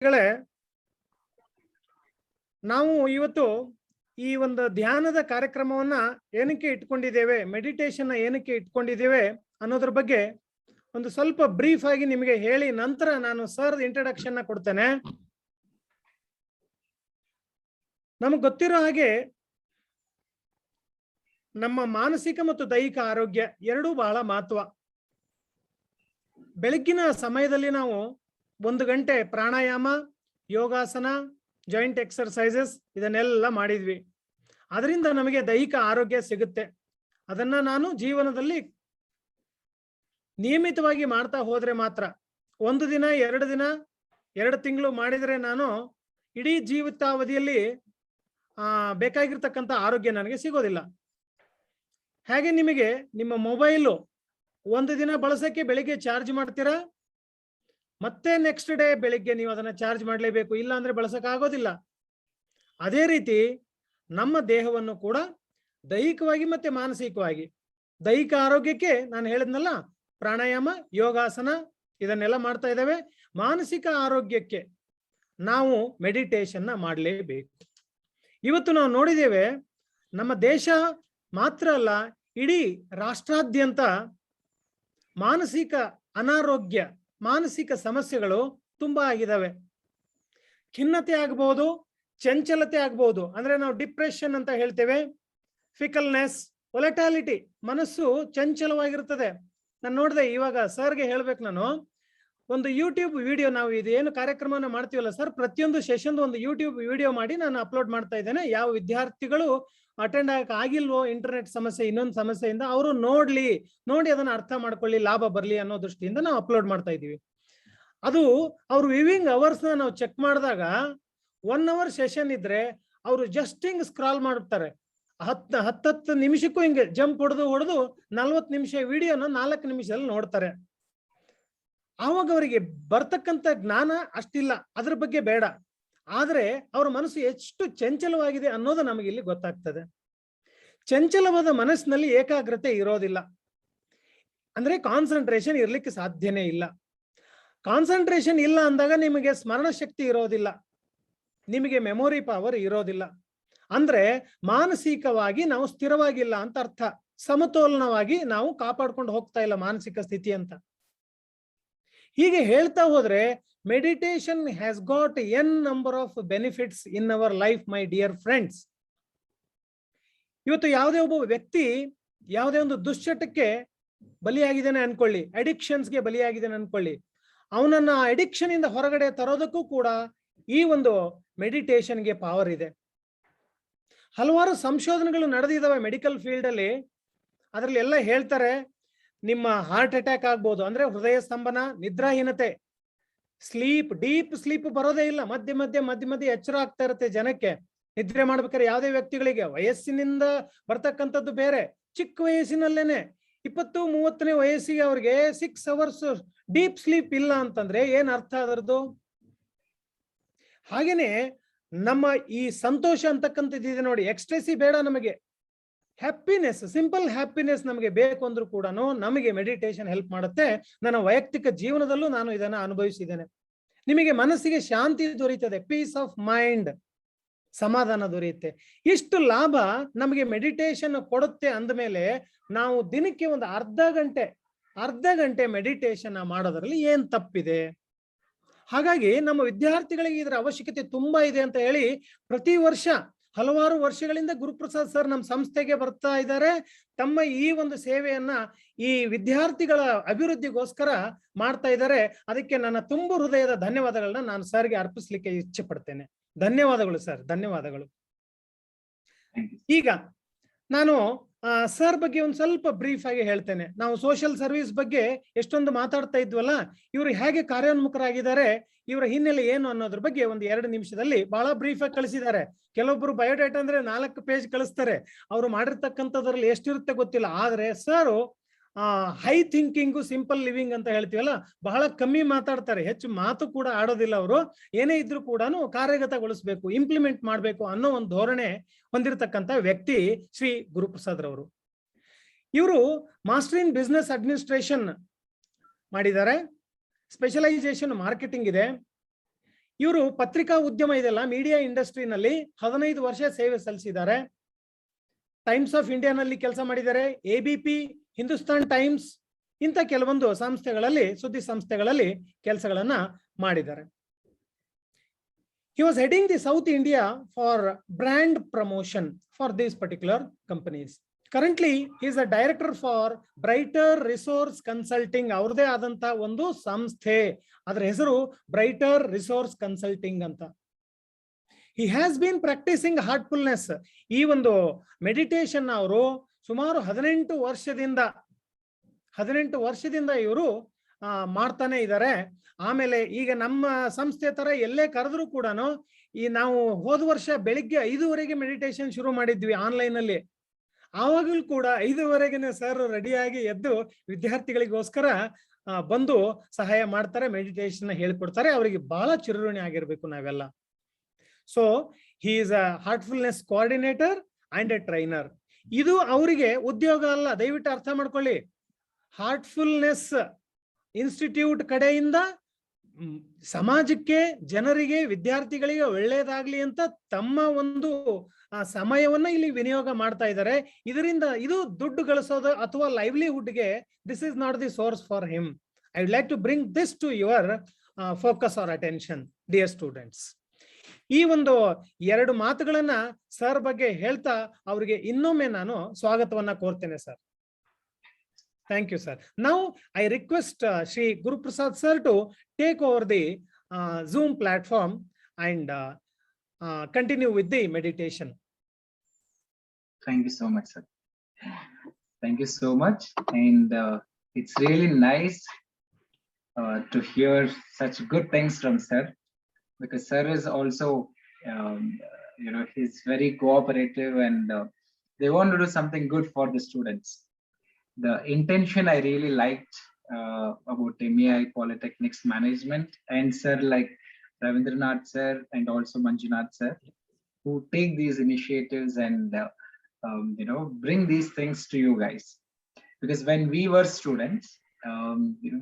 ಗಳೇ ನಾವು ಇವತ್ತು ಈ ಒಂದು ಧ್ಯಾನದ ಕಾರ್ಯಕ್ರಮವನ್ನ ಏನಕ್ಕೆ ಇಟ್ಕೊಂಡಿದ್ದೇವೆ, ಮೆಡಿಟೇಷನ್ ಏನಕ್ಕೆ ಇಟ್ಕೊಂಡಿದ್ದೇವೆ ಅನ್ನೋದ್ರ ಬಗ್ಗೆ ಒಂದು ಸ್ವಲ್ಪ ಬ್ರೀಫ್ ಆಗಿ ನಿಮಗೆ ಹೇಳಿ ನಂತರ ನಾನು ಸರ್ ಇಂಟ್ರಡಕ್ಷನ್ ಕೊಡ್ತೇನೆ. ನಮಗೆ ಗೊತ್ತಿರೋ ಹಾಗೆ ನಮ್ಮ ಮಾನಸಿಕ ಮತ್ತು ದೈಹಿಕ ಆರೋಗ್ಯ ಎರಡೂ ಬಹಳ ಮಹತ್ವ. ಬೆಳಗ್ಗಿನ ಸಮಯದಲ್ಲಿ ನಾವು 1 ಗಂಟೆ ಪ್ರಾಣಾಯಾಮ, ಯೋಗಾಸನ, ಜಾಯಿಂಟ್ ಎಕ್ಸರ್ಸೈಸಸ್ ಇದನ್ನೆಲ್ಲ ಮಾಡಿದ್ವಿ. ಅದರಿಂದ ನಮಗೆ ದೈಹಿಕ ಆರೋಗ್ಯ ಸಿಗುತ್ತೆ. ಅದನ್ನ ನಾನು ಜೀವನದಲ್ಲಿ ನಿಯಮಿತವಾಗಿ ಮಾಡ್ತಾ ಹೋದ್ರೆ ಮಾತ್ರ, 1 ದಿನ 2 ದಿನ 2 ತಿಂಗಳು ಮಾಡಿದ್ರೆ ನಾನು ಇಡೀ ಜೀವಿತಾವಧಿಯಲ್ಲಿ ಬೇಕಾಗಿರ್ತಕ್ಕಂಥ ಆರೋಗ್ಯ ನನಗೆ ಸಿಗೋದಿಲ್ಲ. ಹಾಗೆ ನಿಮಗೆ ನಿಮ್ಮ ಮೊಬೈಲು 1 ದಿನ ಬಳಸಕ್ಕೆ ಬೆಳಿಗ್ಗೆ ಚಾರ್ಜ್ ಮಾಡ್ತೀರಾ, ಮತ್ತೆ ನೆಕ್ಸ್ಟ್ ಡೇ ಬೆಳಿಗ್ಗೆ ನೀವು ಅದನ್ನ ಚಾರ್ಜ್ ಮಾಡಲೇಬೇಕು, ಇಲ್ಲ ಅಂದ್ರೆ ಬಳಸಕ್ ಆಗೋದಿಲ್ಲ. ಅದೇ ರೀತಿ ನಮ್ಮ ದೇಹವನ್ನು ಕೂಡ ದೈಹಿಕವಾಗಿ ಮತ್ತೆ ಮಾನಸಿಕವಾಗಿ, ದೈಹಿಕ ಆರೋಗ್ಯಕ್ಕೆ ನಾನು ಹೇಳಿದ್ನಲ್ಲ ಪ್ರಾಣಾಯಾಮ, ಯೋಗಾಸನ ಇದನ್ನೆಲ್ಲ ಮಾಡ್ತಾ ಇದ್ದೇವೆ. ಮಾನಸಿಕ ಆರೋಗ್ಯಕ್ಕೆ ನಾವು ಮೆಡಿಟೇಷನ್ ಮಾಡಲೇಬೇಕು. ಇವತ್ತು ನಾವು ನೋಡಿದ್ದೇವೆ, ನಮ್ಮ ದೇಶ ಮಾತ್ರ ಅಲ್ಲ, ಇಡೀ ರಾಷ್ಟ್ರಾದ್ಯಂತ ಮಾನಸಿಕ ಅನಾರೋಗ್ಯ, ಮಾನಸಿಕ ಸಮಸ್ಯೆಗಳು ತುಂಬಾ ಆಗಿದ್ದಾವೆ. ಖಿನ್ನತೆ ಆಗಬಹುದು, ಚಂಚಲತೆ ಆಗಬಹುದು, ಅಂದ್ರೆ ನಾವು ಡಿಪ್ರೆಷನ್ ಅಂತ ಹೇಳ್ತೇವೆ. ಫಿಕಲ್ನೆಸ್, ವೊಲಟಾಲಿಟಿ, ಮನಸ್ಸು ಚಂಚಲವಾಗಿರ್ತದೆ. ನಾನು ನೋಡಿದೆ, ಇವಾಗ ಸರ್ಗೆ ಹೇಳ್ಬೇಕು, ನಾನು ಒಂದು ಯೂಟ್ಯೂಬ್ ವಿಡಿಯೋ, ನಾವು ಇದೇನು ಕಾರ್ಯಕ್ರಮನ ಮಾಡ್ತೀವಲ್ಲ ಸರ್, ಪ್ರತಿಯೊಂದು ಸೆಷನ್ ಒಂದು ಯೂಟ್ಯೂಬ್ ವಿಡಿಯೋ ಮಾಡಿ ನಾನು ಅಪ್ಲೋಡ್ ಮಾಡ್ತಾ ಇದ್ದೇನೆ. ಯಾವ ವಿದ್ಯಾರ್ಥಿಗಳು ಅಟೆಂಡ್ ಆಗಕ್ಕೆ ಆಗಿಲ್ವೋ ಇಂಟರ್ನೆಟ್ ಸಮಸ್ಯೆ, ಇನ್ನೊಂದು ಸಮಸ್ಯೆಯಿಂದ, ಅವರು ನೋಡಿ ಅದನ್ನ ಅರ್ಥ ಮಾಡ್ಕೊಳ್ಳಿ, ಲಾಭ ಬರ್ಲಿ ಅನ್ನೋ ದೃಷ್ಟಿಯಿಂದ ನಾವು ಅಪ್ಲೋಡ್ ಮಾಡ್ತಾ ಇದ್ದೀವಿ. ಅದು ಅವ್ರ ವಿವಿಂಗ್ ಅವರ್ಸ್ ನಾವು ಚೆಕ್ ಮಾಡಿದಾಗ 1 ಅವರ್ ಸೆಷನ್ ಇದ್ರೆ ಅವರು ಜಸ್ಟ್ ಹಿಂಗ್ ಸ್ಕ್ರಾಲ್ ಮಾಡ್ತಾರೆ, 10 ನಿಮಿಷಕ್ಕೂ ಹಿಂಗೆ ಜಂಪ್ ಹೊಡೆದು 40 ನಿಮಿಷ ವಿಡಿಯೋನ 4 ನಿಮಿಷದಲ್ಲಿ ನೋಡ್ತಾರೆ. ಆವಾಗ ಅವರಿಗೆ ಬರ್ತಕ್ಕಂಥ ಜ್ಞಾನ ಅಷ್ಟಿಲ್ಲ, ಅದ್ರ ಬಗ್ಗೆ ಬೇಡ, ಆದ್ರೆ ಅವ್ರ ಮನಸ್ಸು ಎಷ್ಟು ಚಂಚಲವಾಗಿದೆ ಅನ್ನೋದು ನಮಗೆ ಇಲ್ಲಿ ಗೊತ್ತಾಗ್ತದೆ. ಚಂಚಲವಾದ ಮನಸ್ಸಿನಲ್ಲಿ ಏಕಾಗ್ರತೆ ಇರೋದಿಲ್ಲ, ಅಂದ್ರೆ ಕಾನ್ಸಂಟ್ರೇಷನ್ ಇರ್ಲಿಕ್ಕೆ ಸಾಧ್ಯನೇ ಇಲ್ಲ. ಕಾನ್ಸಂಟ್ರೇಷನ್ ಇಲ್ಲ ಅಂದಾಗ ನಿಮಗೆ ಸ್ಮರಣ ಶಕ್ತಿ ಇರೋದಿಲ್ಲ, ನಿಮಗೆ ಮೆಮೊರಿ ಪವರ್ ಇರೋದಿಲ್ಲ. ಅಂದ್ರೆ ಮಾನಸಿಕವಾಗಿ ನಾವು ಸ್ಥಿರವಾಗಿಲ್ಲ ಅಂತ ಅರ್ಥ, ಸಮತೋಲನವಾಗಿ ನಾವು ಕಾಪಾಡ್ಕೊಂಡು ಹೋಗ್ತಾ ಇಲ್ಲ ಮಾನಸಿಕ ಸ್ಥಿತಿ ಅಂತ. ಹೀಗೆ ಹೇಳ್ತಾ ಹೋದ್ರೆ meditation has got n number of benefits in our life, my dear friends. ಇವತ್ತು ಯಾವುದೇ ಒಬ್ಬ ವ್ಯಕ್ತಿ ಯಾವುದೇ ಒಂದು ದುಶ್ಚಟಕ್ಕೆ ಬಲಿಯಾಗಿದ್ದಾನೆ ಅನ್ಕೊಳ್ಳಿ, ಅಡಿಕ್ಷನ್ಸ್ಗೆ ಬಲಿಯಾಗಿದ್ದಾನೆ ಅನ್ಕೊಳ್ಳಿ, ಅವನನ್ನ ಅಡಿಕ್ಷನ್ ಇಂದ ಹೊರಗಡೆ ತರೋದಕ್ಕೂ ಕೂಡ ಈ ಒಂದು ಮೆಡಿಟೇಷನ್ಗೆ ಪವರ್ ಇದೆ. ಹಲವಾರು ಸಂಶೋಧನೆಗಳು ನಡೆದಿದ್ದಾವೆ ಮೆಡಿಕಲ್ ಫೀಲ್ಡ್ ಅಲ್ಲಿ. ಅದರಲ್ಲಿ ಎಲ್ಲ ಹೇಳ್ತಾರೆ, ನಿಮ್ಮ ಹಾರ್ಟ್ ಅಟ್ಯಾಕ್ ಆಗ್ಬೋದು, ಅಂದ್ರೆ ಹೃದಯ ಸ್ತಂಭನ, ನಿದ್ರಾಹೀನತೆ, ಸ್ಲೀಪ್, ಡೀಪ್ ಸ್ಲೀಪ್ ಬರೋದೇ ಇಲ್ಲ, ಮಧ್ಯೆ ಎಚ್ಚರ ಆಗ್ತಾ ಇರುತ್ತೆ ಜನಕ್ಕೆ. ನಿದ್ರೆ ಮಾಡ್ಬೇಕಾದ್ರೆ ಯಾವುದೇ ವ್ಯಕ್ತಿಗಳಿಗೆ ವಯಸ್ಸಿನಿಂದ ಬರ್ತಕ್ಕಂಥದ್ದು ಬೇರೆ, ಚಿಕ್ಕ ವಯಸ್ಸಿನಲ್ಲೇನೆ 20-30ನೇ ವಯಸ್ಸಿಗೆ ಅವ್ರಿಗೆ 6 ಅವರ್ಸ್ ಡೀಪ್ ಸ್ಲೀಪ್ ಇಲ್ಲ ಅಂತಂದ್ರೆ ಏನ್ ಅರ್ಥ ಅದರದ್ದು? ಹಾಗೇನೆ ನಮ್ಮ ಈ ಸಂತೋಷ ಅಂತಕ್ಕಂಥದ್ದು ನೋಡಿ, ಎಕ್ಸ್ಟ್ರೆಸಿ ಬೇಡ ನಮಗೆ, ಹ್ಯಾಪಿನೆಸ್, ಸಿಂಪಲ್ ಹ್ಯಾಪಿನೆಸ್ ನಮಗೆ ಬೇಕು ಅಂದ್ರೂ ಕೂಡ ನಮಗೆ ಮೆಡಿಟೇಷನ್ ಹೆಲ್ಪ್ ಮಾಡುತ್ತೆ. ನನ್ನ ವೈಯಕ್ತಿಕ ಜೀವನದಲ್ಲೂ ನಾನು ಇದನ್ನ ಅನುಭವಿಸಿದ್ದೇನೆ. ನಿಮಗೆ ಮನಸ್ಸಿಗೆ ಶಾಂತಿ ದೊರೆಯುತ್ತದೆ, ಪೀಸ್ ಆಫ್ ಮೈಂಡ್, ಸಮಾಧಾನ ದೊರೆಯುತ್ತೆ. ಇಷ್ಟು ಲಾಭ ನಮಗೆ ಮೆಡಿಟೇಷನ್ ಕೊಡುತ್ತೆ ಅಂದಮೇಲೆ ನಾವು ದಿನಕ್ಕೆ ಒಂದು ಅರ್ಧ ಗಂಟೆ ಮೆಡಿಟೇಷನ್ ಮಾಡೋದ್ರಲ್ಲಿ ಏನ್ ತಪ್ಪಿದೆ? ಹಾಗಾಗಿ ನಮ್ಮ ವಿದ್ಯಾರ್ಥಿಗಳಿಗೆ ಇದರ ಅವಶ್ಯಕತೆ ತುಂಬಾ ಇದೆ ಅಂತ ಹೇಳಿ ಪ್ರತಿ ವರ್ಷ ಹಲವಾರು ವರ್ಷಗಳಿಂದ ಗುರುಪ್ರಸಾದ್ ಸರ್ ನಮ್ಮ ಸಂಸ್ಥೆಗೆ ಬರ್ತಾ ಇದ್ದಾರೆ. ತಮ್ಮ ಈ ಒಂದು ಸೇವೆಯನ್ನ ಈ ವಿದ್ಯಾರ್ಥಿಗಳ ಅಭಿವೃದ್ಧಿಗೋಸ್ಕರ ಮಾಡ್ತಾ ಇದ್ದಾರೆ. ಅದಕ್ಕೆ ನನ್ನ ತುಂಬ ಹೃದಯದ ಧನ್ಯವಾದಗಳನ್ನ ನಾನು ಸರ್ಗೆ ಅರ್ಪಿಸ್ಲಿಕ್ಕೆ ಇಚ್ಛೆ ಪಡ್ತೇನೆ. ಧನ್ಯವಾದಗಳು ಸರ್, ಧನ್ಯವಾದಗಳು. ಈಗ ನಾನು ಸರ್ ಬಗ್ಗೆ ಒಂದು ಸ್ವಲ್ಪ ಬ್ರೀಫ್ ಆಗಿ ಹೇಳ್ತೇನೆ. ನಾವು ಸೋಷಿಯಲ್ ಸರ್ವಿಸ್ ಬಗ್ಗೆ ಎಷ್ಟೊಂದು ಮಾತಾಡ್ತಾ ಇದ್ವಲ್ಲ, ಇವರು ಹೇಗೆ ಕಾರ್ಯೋನ್ಮುಖರಾಗಿದ್ದಾರೆ, ಇವರ ಹಿನ್ನೆಲೆ ಏನು ಅನ್ನೋದ್ರ ಬಗ್ಗೆ ಒಂದು 2 ನಿಮಿಷದಲ್ಲಿ ಬಹಳ ಬ್ರೀಫ್ ಆಗಿ ಕಳಿಸಿದ್ದಾರೆ. ಕೆಲವೊಬ್ರು ಬಯೋಡೇಟಾ ಅಂದ್ರೆ 4 ಪೇಜ್ ಕಳಿಸ್ತಾರೆ, ಅವರು ಮಾಡಿರ್ತಕ್ಕಂಥದ್ರಲ್ಲಿ ಎಷ್ಟಿರುತ್ತೆ ಗೊತ್ತಿಲ್ಲ. ಆದ್ರೆ sir high thinking simple living ಅಂತ ಹೇಳ್ತೀವಲ್ಲ, ಬಹಳ ಕಮ್ಮಿ ಮಾತಾಡ್ತಾರೆ, ಹೆಚ್ಚು ಮಾತು ಕೂಡ ಆಡೋದಿಲ್ಲ. ಅವರು ಏನೇ ಇದ್ರೂ ಕೂಡ ಕಾರ್ಯಗತಗೊಳಿಸ್ಬೇಕು, ಇಂಪ್ಲಿಮೆಂಟ್ ಮಾಡ್ಬೇಕು ಅನ್ನೋ ಒಂದು ಧೋರಣೆ ಹೊಂದಿರತಕ್ಕಂಥ ವ್ಯಕ್ತಿ ಶ್ರೀ ಗುರುಪ್ರಸಾದ್ ರವರು. ಇವರು ಮಾಸ್ಟರ್ ಇನ್ ಬಿಸ್ನೆಸ್ ಅಡ್ಮಿನಿಸ್ಟ್ರೇಷನ್ ಮಾಡಿದ್ದಾರೆ, ಸ್ಪೆಷಲೈಸೇಷನ್ ಮಾರ್ಕೆಟಿಂಗ್ ಇದೆ. ಇವರು ಪತ್ರಿಕಾ ಉದ್ಯಮ ಇದೆಲ್ಲ, ಮೀಡಿಯಾ ಇಂಡಸ್ಟ್ರಿನಲ್ಲಿ 15 ವರ್ಷ ಸೇವೆ ಸಲ್ಲಿಸಿದ್ದಾರೆ. ಟೈಮ್ಸ್ ಆಫ್ ಇಂಡಿಯಾನಲ್ಲಿ ಕೆಲಸ ಮಾಡಿದ್ದಾರೆ, ABP, ಹಿಂದೂಸ್ತಾನ್ ಟೈಮ್ಸ್ ಇಂಥ ಕೆಲವೊಂದು ಸಂಸ್ಥೆಗಳಲ್ಲಿ, ಸುದ್ದಿ ಸಂಸ್ಥೆಗಳಲ್ಲಿ ಕೆಲಸಗಳನ್ನ ಮಾಡಿದ್ದಾರೆ. He was heading the South India for brand promotion for these particular companies. Currently, he is a director for Brighter Resource Consulting. ಅವ್ರದೇ ಆದಂತ ಒಂದು ಸಂಸ್ಥೆ, ಅದರ ಹೆಸರು Brighter Resource Consulting ಅಂತ. He has been practicing heartfulness. ಈ ಒಂದು ಮೆಡಿಟೇಷನ್ ಅವರು ಸುಮಾರು 18 ವರ್ಷದಿಂದ ಇವರು ಮಾಡ್ತಾನೆ ಇದ್ದಾರೆ. ಆಮೇಲೆ ಈಗ ನಮ್ಮ ಸಂಸ್ಥೆ ತರ ಎಲ್ಲೇ ಕರೆದ್ರು ಕೂಡ, ಈ ನಾವು ಹೋದ ವರ್ಷ ಬೆಳಿಗ್ಗೆ 5:30ಗೆ ಮೆಡಿಟೇಷನ್ ಶುರು ಮಾಡಿದ್ವಿ ಆನ್ಲೈನ್ ಅಲ್ಲಿ. ಆವಾಗಲೂ ಕೂಡ 5:30ಗೆ ಸರ್ ರೆಡಿಯಾಗಿ ಎದ್ದು ವಿದ್ಯಾರ್ಥಿಗಳಿಗೋಸ್ಕರ ಬಂದು ಸಹಾಯ ಮಾಡ್ತಾರೆ, ಮೆಡಿಟೇಷನ್ ಹೇಳ್ಕೊಡ್ತಾರೆ. ಅವರಿಗೆ ಬಹಳ ಚಿರಋಣಿ ಆಗಿರ್ಬೇಕು ನಾವೆಲ್ಲ. So he is a Heartfulness coordinator and A trainer. ಇದು ಅವರಿಗೆ ಉದ್ಯೋಗ ಅಲ್ಲ, ದಯವಿಟ್ಟು ಅರ್ಥ ಮಾಡ್ಕೊಳ್ಳಿ. ಹಾರ್ಟ್ಫುಲ್ನೆಸ್ ಇನ್ಸ್ಟಿಟ್ಯೂಟ್ ಕಡೆಯಿಂದ ಸಮಾಜಕ್ಕೆ, ಜನರಿಗೆ, ವಿದ್ಯಾರ್ಥಿಗಳಿಗೆ ಒಳ್ಳೆಯದಾಗ್ಲಿ ಅಂತ ತಮ್ಮ ಒಂದು ಸಮಯವನ್ನ ಇಲ್ಲಿ ವಿನಿಯೋಗ ಮಾಡ್ತಾ ಇದ್ದಾರೆ. ಇದರಿಂದ ಇದು ದುಡ್ಡು ಗಳಿಸೋದು ಅಥವಾ ಲೈವ್ಲಿಹುಡ್ಗೆ this is not the source for him. I would like to bring this to your focus or attention, dear students. ಈ ಒಂದು 2 ಮಾತುಗಳನ್ನ ಸರ್ ಬಗ್ಗೆ ಹೇಳ್ತಾ ಅವರಿಗೆ ಇನ್ನೊಮ್ಮೆ ನಾನು ಸ್ವಾಗತವನ್ನ ಕೋರ್ತೇನೆ sir. Thank you, sir. Now I request Shri Guru Prasad sir to take over the Zoom platform and continue with the meditation. Thank you so much, sir. Thank you so much. And it's really nice to hear such good things from sir, because sir is also, he's very cooperative and they want to do something good for the students. The intention I really liked about MEI Polytechnics management, and sir like Ravindranath sir and also Manjunath sir, who take these initiatives and bring these things to you guys. Because when we were students,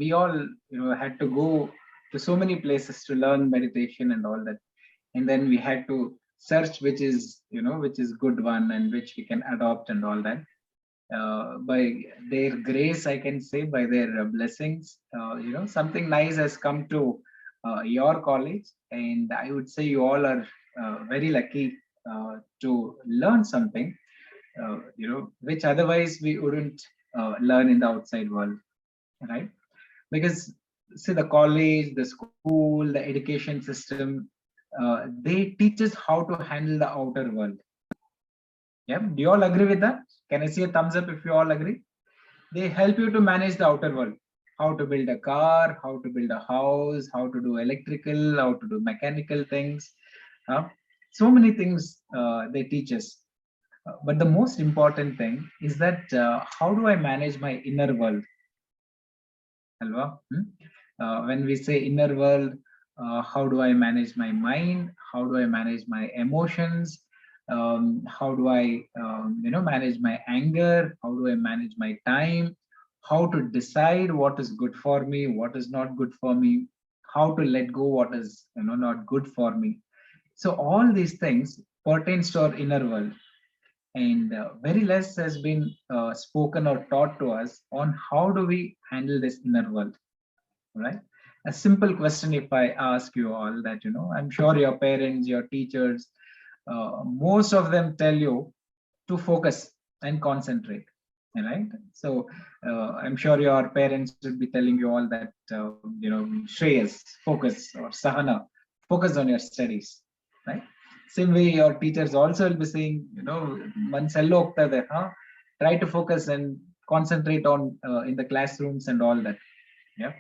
we all had to go to so many places to learn meditation and all that, and then we had to search which is good one and which we can adopt and all that. By their grace, I can say, by their blessings, something nice has come to your college, and I would say you all are very lucky to learn something, which otherwise we wouldn't learn in the outside world, right? Because see, the college, the school, the education system, they teach us how to handle the outer world. Yeah, do you all agree with that? Can I see a thumbs up if you all agree? They help you to manage the outer world, how to build a car, how to build a house, how to do electrical, how to do mechanical things. So many things they teach us. But the most important thing is that how do I manage my inner world? Alva? When we say inner world, how do I manage my mind? How do I manage my emotions? How do I manage my anger? How do I manage my time? How to decide what is good for me, what is not good for me, how to let go what is not good for me. So all these things pertains to our inner world, and very less has been spoken or taught to us on how do we handle this inner world, right? A simple question, if I ask you all that, I'm sure your parents, your teachers, most of them tell you to focus and concentrate, right? So I'm sure your parents would be telling you all that Shreyas, focus, or Sahana, focus on your studies, right? Same way your teachers also will be saying, mansello hogtade, try to focus and concentrate on in the classrooms and all that. Yeah,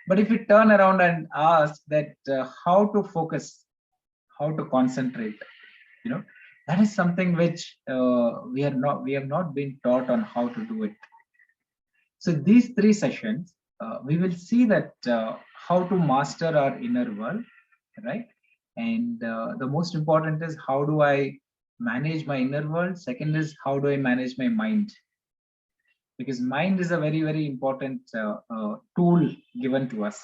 but if you turn around and ask that how to focus, how to concentrate, that is something which we have not been taught on how to do it. So these 3 sessions, we will see that how to master our inner world, right? And the most important is how do I manage my inner world. Second is how do I manage my mind, because mind is a very, very important tool given to us.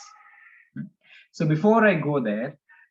So before I go there,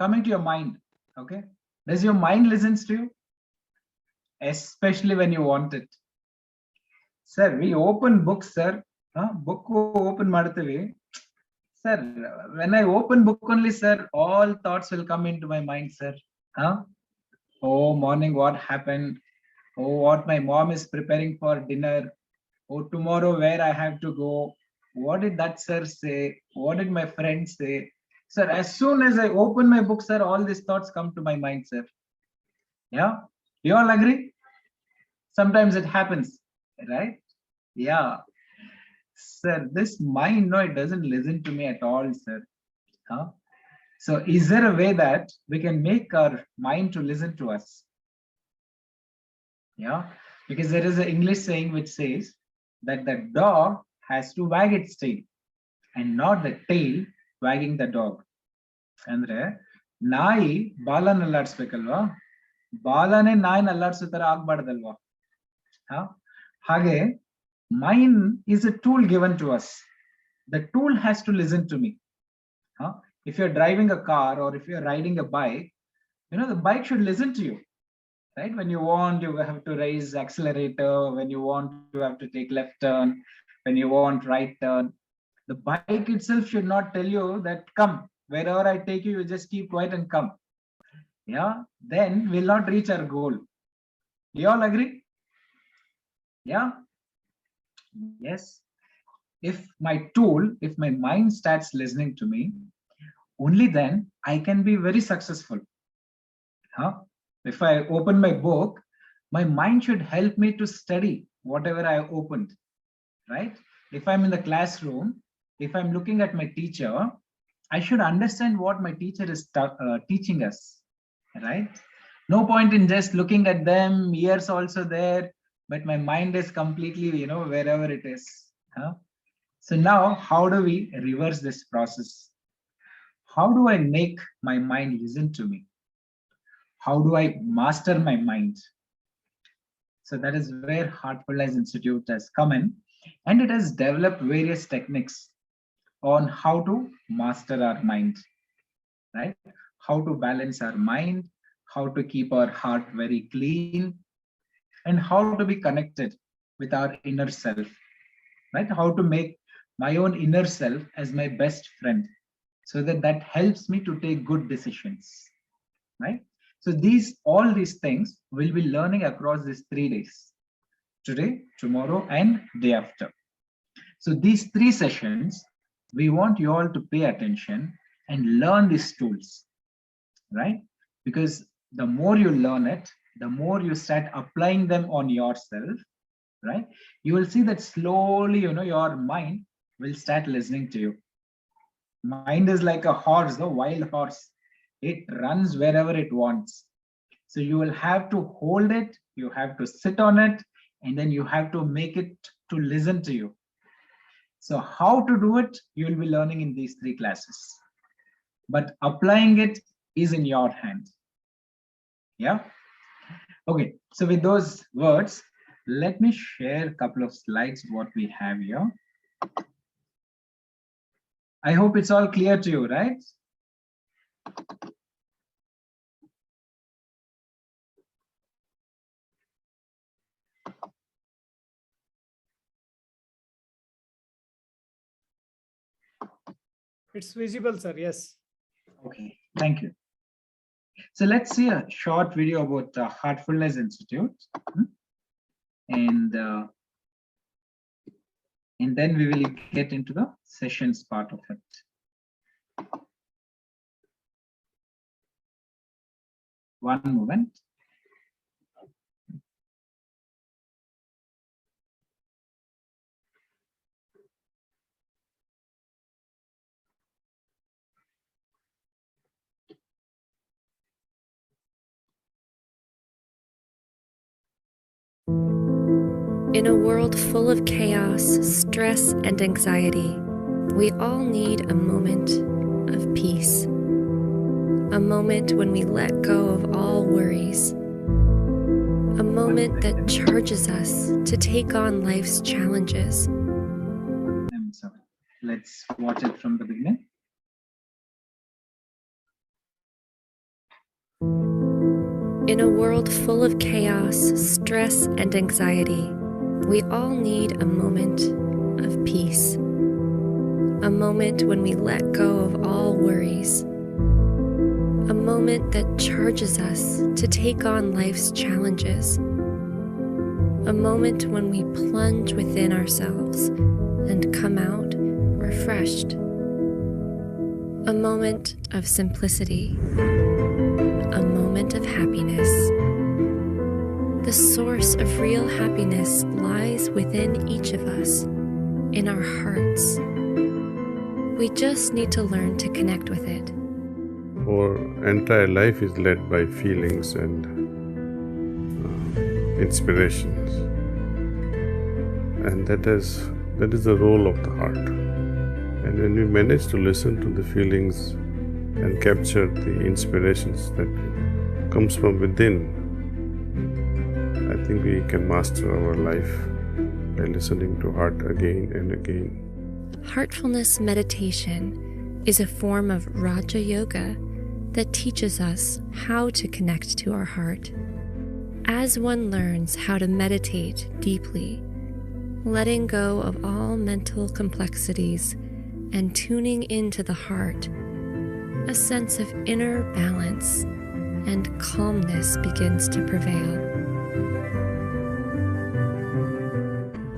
coming to your mind. Okay, does your mind listens to you, especially when you want it? Sir, we open books, sir. Book open ಮಾಡ್ತೀವಿ. Sir, when I open book only, sir, all thoughts will come into my mind, sir. Oh, morning, what happened? Oh, what my mom is preparing for dinner. Oh, tomorrow where I have to go. What did that sir say? What did my friend say? Sir, as soon as I open my book, sir, all these thoughts come to my mind, sir. Yeah, you all agree? Sometimes it happens, right? Yeah. Sir, this mind, no, it doesn't listen to me at all, sir. So is there a way that we can make our mind to listen to us? Yeah, because there is an English saying which says that the dog has to wag its tail and not the tail wagging the dog. ಅಂದ್ರೆ ನಾಯಿ ಬಾಲನ ಅಲ್ಲಾಡ್ಸ್ಬೇಕಲ್ವಾ, ಬಾಲನೇ ನಾಯಿನ ಅಲ್ಲಾಡ್ಸೋ ತರ ಆಗ್ಬಾರ್ದಲ್ವಾ? ಹಾಗೆ mind is a tool given to us. The tool has to listen to me. If you're driving a car or if you're riding a bike, the bike should listen to you, right? When you want, you have to raise accelerator. When you want, you have to take left turn. When you want right turn, the bike itself should not tell you that come, wherever I take you, you just keep quiet and come. Yeah, then we'll not reach our goal. You all agree? Yeah. Yes. If my tool, if my mind starts listening to me, only then I can be very successful. If I open my book, my mind should help me to study whatever I opened, right? If I'm in the classroom, if I'm looking at my teacher, I should understand what my teacher is teaching us, right? No point in just looking at them, ears also there, but my mind is completely, wherever it is. So now, how do we reverse this process? How do I make my mind listen to me? How do I master my mind? So that is where Heartfulness Institute has come in, and it has developed various techniques on how to master our mind, right? How to balance our mind, how to keep our heart very clean, and how to be connected with our inner self, right? How to make my own inner self as my best friend, so that helps me to take good decisions, right? So all these things we'll be learning across these 3 days: today, tomorrow, and day after. So these 3 sessions, we want you all to pay attention and learn these tools, right? Because the more you learn it, the more you start applying them on yourself, right? You will see that slowly, your mind will start listening to you. Mind is like a horse, the wild horse. It runs wherever it wants. So you will have to hold it, you have to sit on it, and then you have to make it to listen to you. So how to do it, you will be learning in these 3 classes. But applying it is in your hand. Yeah? Okay, so with those words, let me share a couple of slides what we have here. I hope it's all clear to you, right? It's visible, sir. Yes. Okay, thank you. So let's see a short video about Heartfulness Institute, and then we will get into the sessions part of it. One moment. In a world full of chaos, stress, and anxiety, we all need a moment of peace. A moment when we let go of all worries. A moment that charges us to take on life's challenges. I'm sorry. Let's watch it from the beginning. In a world full of chaos, stress, and anxiety, we all need a moment of peace. A moment when we let go of all worries. A moment that charges us to take on life's challenges. A moment when we plunge within ourselves and come out refreshed. A moment of simplicity. A moment of happiness. The source of real happiness lies within each of us, in our hearts. We just need to learn to connect with it. Our entire life is led by feelings and inspirations, and that is the role of the heart. And when we manage to listen to the feelings and capture the inspirations that comes from within, I think we can master our life by listening to heart again and again. Heartfulness meditation is a form of Raja Yoga that teaches us how to connect to our heart. As one learns how to meditate deeply, letting go of all mental complexities and tuning into the heart, a sense of inner balance and calmness begins to prevail.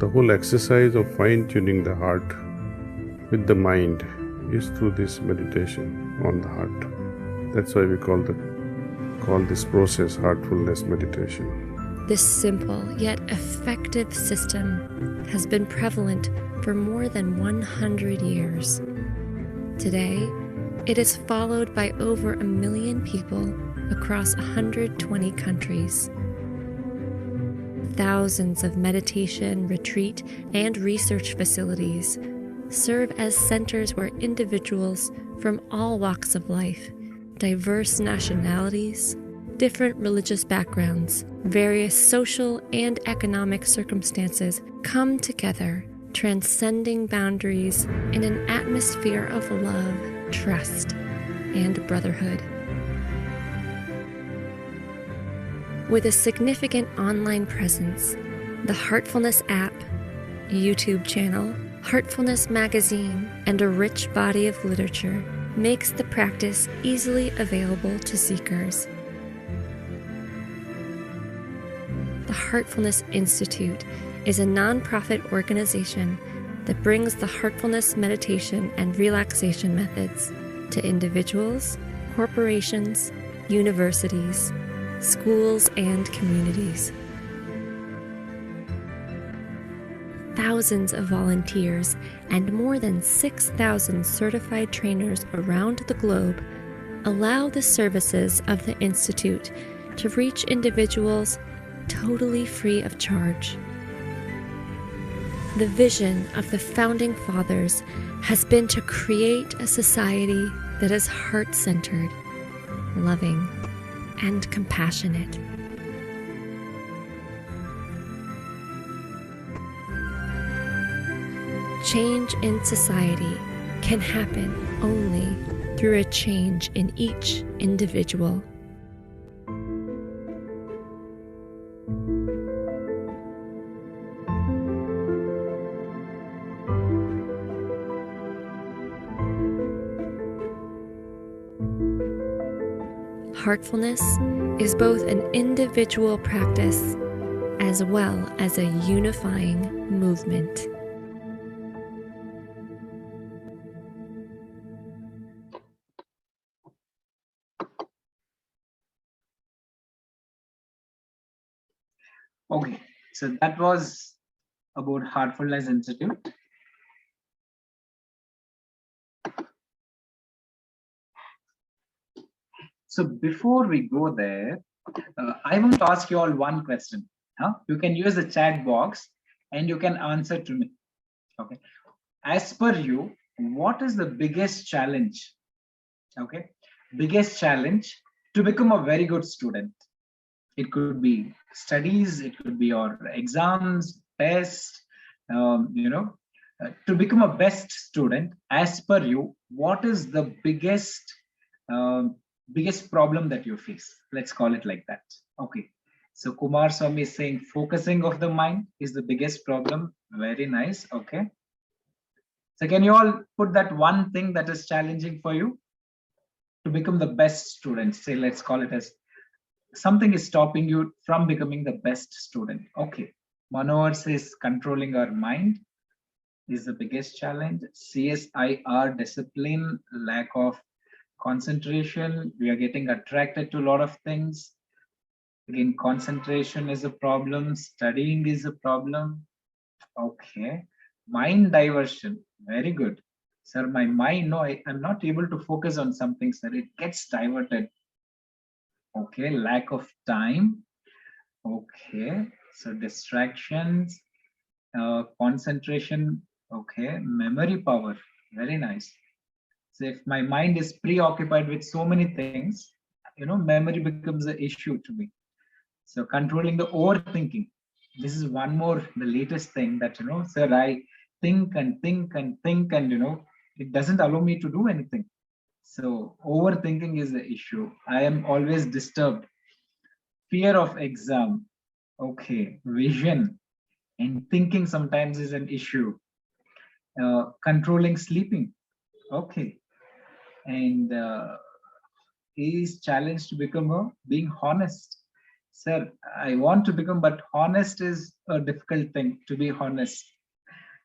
The whole exercise of fine-tuning the heart with the mind is through this meditation on the heart. That's why we call this process heartfulness meditation. This simple yet effective system has been prevalent for more than 100 years. Today, it is followed by over 1 million people across 120 countries. Thousands of meditation, retreat, and research facilities serve as centers where individuals from all walks of life, diverse nationalities, different religious backgrounds, various social and economic circumstances come together, transcending boundaries in an atmosphere of love, trust, and brotherhood. With a significant online presence, the Heartfulness app, YouTube channel, Heartfulness magazine, and a rich body of literature makes the practice easily available to seekers. The Heartfulness Institute is a nonprofit organization that brings the heartfulness meditation and relaxation methods to individuals, corporations, universities, schools, and communities. Thousands of volunteers and more than 6,000 certified trainers around the globe allow the services of the Institute to reach individuals totally free of charge. The vision of the Founding Fathers has been to create a society that is heart-centered, loving, and compassionate. Change in society can happen only through a change in each individual. Heartfulness is both an individual practice as well as a unifying movement. Okay, so that was about Heartfulness Institute. So before we go there, I want to ask you all one question. You can use the chat box and you can answer to me. Okay, as per you, what is the biggest challenge? Okay, biggest challenge to become a very good student. It could be studies, it could be your exams, tests, to become a best student. As per you, what is the biggest biggest problem that you face. Let's call it like that. Okay. So Kumar Swami is saying focusing of the mind is the biggest problem. Very nice. Okay. So can you all put that one thing that is challenging for you to become the best student? Say, let's call it as something is stopping you from becoming the best student. Okay. Manohar says controlling our mind is the biggest challenge. CSIR, discipline, lack of concentration. We are getting attracted to a lot of things. Again, concentration is a problem. Studying is a problem. Okay. Mind diversion. Very good. Sir, my mind, no, I'm not able to focus on something, sir. It gets diverted. Okay. Lack of time. Okay. So distractions, concentration. Okay. Memory power. Very nice. So if my mind is preoccupied with so many things, memory becomes an issue to me. So controlling the overthinking. This is one more, the latest thing that, sir, I think and think and think and, it doesn't allow me to do anything. So overthinking is the issue. I am always disturbed. Fear of exam. Okay. Vision and thinking sometimes is an issue. Controlling sleeping. Okay. And he is challenged to become being honest. Sir, I want to become, but honest is a difficult thing, to be honest.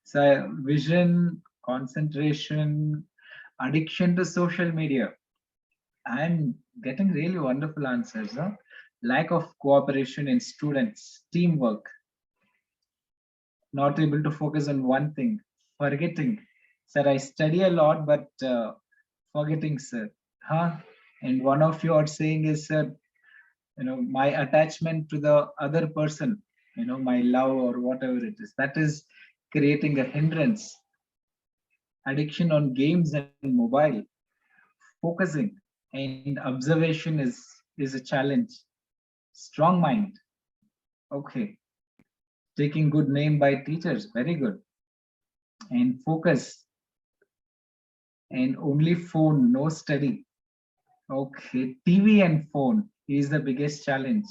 So vision, concentration, addiction to social media. I'm getting really wonderful answers. Huh? Lack of cooperation in students, teamwork, not able to focus on one thing, forgetting. Sir, I study a lot, but forgetting, sir. Huh? And one of you are saying is, sir, my attachment to the other person, my love or whatever it is, that is creating a hindrance. Addiction on games and mobile. Focusing and observation is a challenge. Strong mind. Okay. Taking good name by teachers. Very good. And focus. And only phone, no study. Okay. TV and phone is the biggest challenge.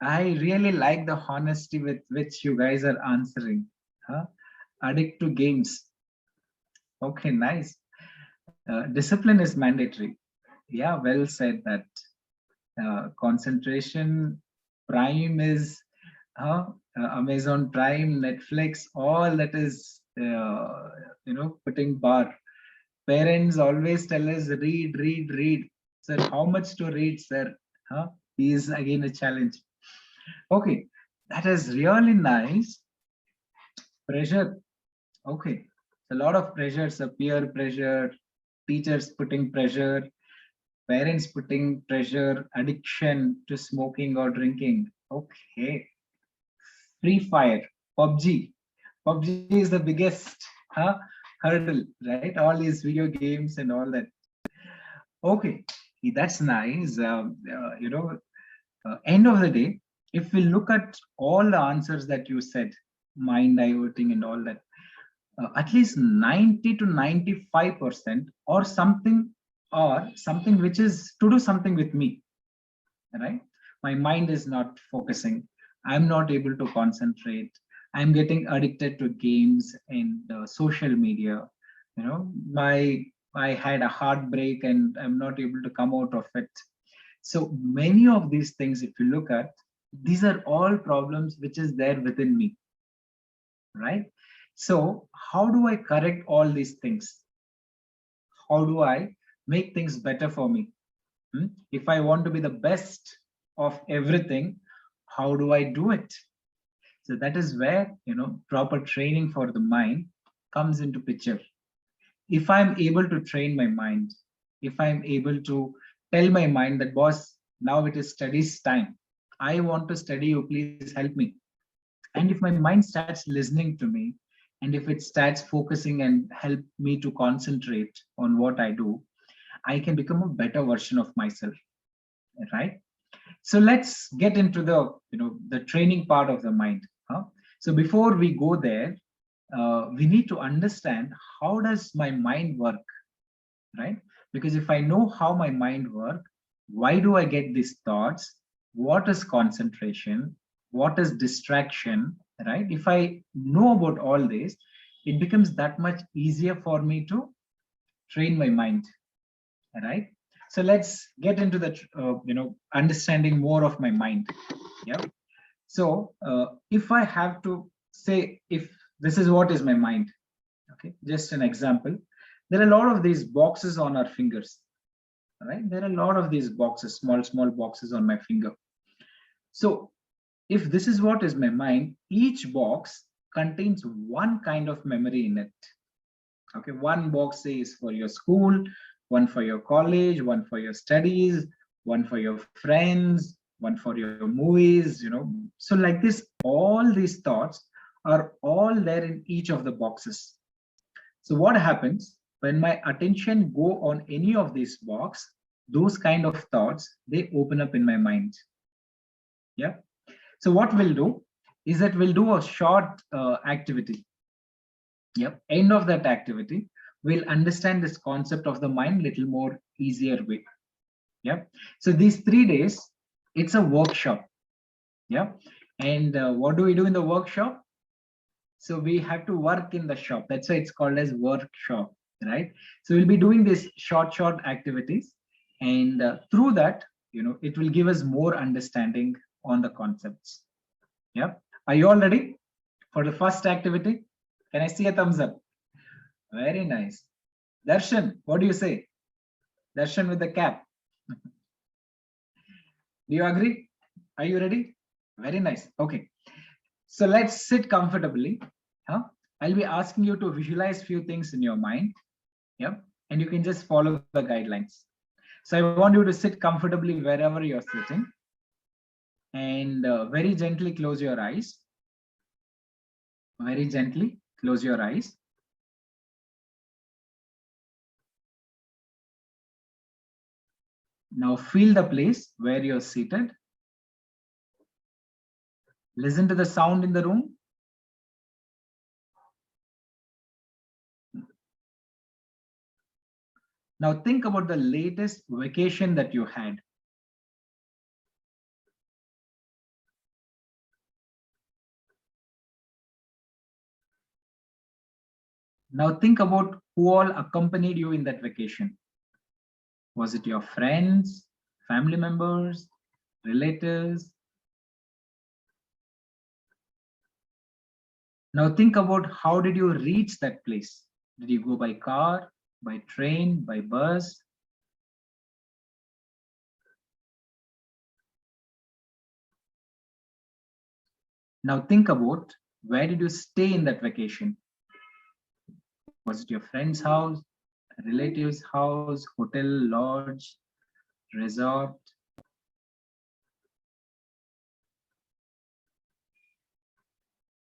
I really like the honesty with which you guys are answering. Huh? Addict to games. Okay, nice. Discipline is mandatory. Yeah, well said that. Concentration, Prime is Amazon Prime, Netflix, all that is, putting bar. Parents always tell us read, read, read. Sir, how much to read, sir? Huh? Is again a challenge. Okay, that is really nice. Pressure. Okay, a lot of pressures, peer pressure, teachers putting pressure, parents putting pressure, addiction to smoking or drinking. Okay. Free Fire, PUBG. PUBG is the biggest hurdle, right? All these video games and all that. Okay, that's nice. End of the day, if we look at all the answers that you said, mind diverting and all that, at least 90 to 95% or something which is to do something with me, right? My mind is not focusing. I'm not able to concentrate. I'm getting addicted to games and social media. I had a heartbreak and I'm not able to come out of it. So many of these things, if you look at, these are all problems which is there within me, right? So how do I correct all these things? How do I make things better for me? If I want to be the best of everything, how do I do it? So that is where, proper training for the mind comes into picture. If I'm able to train my mind, if I'm able to tell my mind that, boss, now it is studies time. I want to study, you please help me. And if my mind starts listening to me, and if it starts focusing and help me to concentrate on what I do, I can become a better version of myself, right? So let's get into the, the training part of the mind. So before we go there, we need to understand how does my mind work, right? Because if I know how my mind works, why do I get these thoughts? What is concentration? What is distraction? Right? If I know about all this, it becomes that much easier for me to train my mind. Right? So let's get into the understanding more of my mind. Yeah. So if I have to say, if this is what is my mind, okay, just an example. There are a lot of these boxes on our fingers, right? There are a lot of these boxes, small boxes on my finger. So if this is what is my mind, each box contains one kind of memory in it. Okay, one box is for your school, one for your college, one for your studies, one for your friends, one for your movies, So like this, all these thoughts are all there in each of the boxes. So what happens when my attention go on any of these box, those kind of thoughts, they open up in my mind. Yeah. So what we'll do is that we'll do a short activity. Yep. End of that activity, we'll understand this concept of the mind little more easier way. Yep. So these 3 days, it's a workshop. Yeah. And what do we do in the workshop? So we have to work in the shop. That's why it's called as workshop, right? So we'll be doing these short activities, and through that, it will give us more understanding on the concepts. Yeah. Are you all ready for the first activity? Can I see a thumbs up? Very nice. Darshan, what do you say? Darshan with the cap. Do you agree? Are you ready? Very nice. Okay. So let's sit comfortably. I'll be asking you to visualize few things in your mind. Yep. And you can just follow the guidelines. So I want you to sit comfortably wherever you're sitting, and very gently close your eyes. Very gently close your eyes. Now feel the place where you're seated. Listen to the sound in the room. Now think about the latest vacation that you had. Now think about who all accompanied you in that vacation. Was it your friends, family members, relatives? Now think about how did you reach that place? Did you go by car, by train, by bus? Now think about where did you stay in that vacation? Was it your friend's house, a relative's house, hotel, lodge, resort?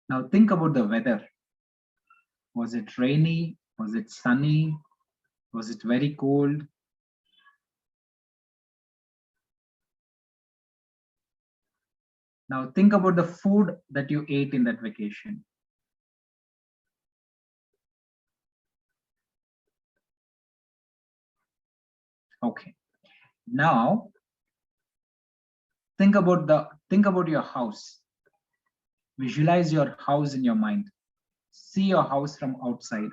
Now think about the weather. Was it rainy? Was it sunny? Was it very cold? Now think about the food that you ate in that vacation. Okay. Now think about your house. Visualize your house in your mind. See your house from outside.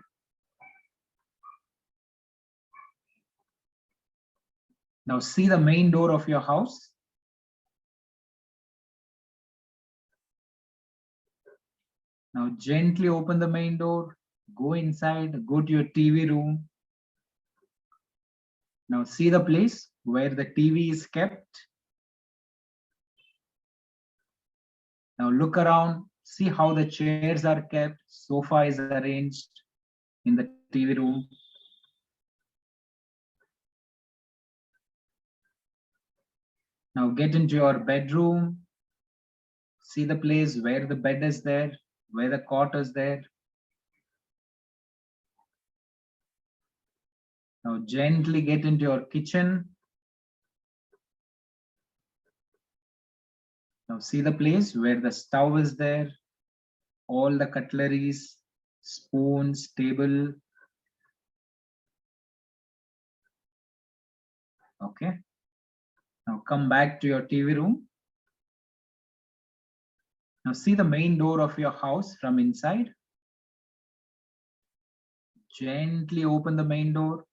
Now see the main door of your house. Now gently open the main door, go inside, go to your TV room. Now see the place where the TV is kept. Now look around, see how the chairs are kept, sofa is arranged in the TV room. Now get into your bedroom, see the place where the bed is there, where the cot is there. Now gently get into your kitchen. Now see the place where the stove is there, all the cutleries, spoons, table. Okay. Now come back to your TV room. Now see the main door of your house from inside. Gently open the main door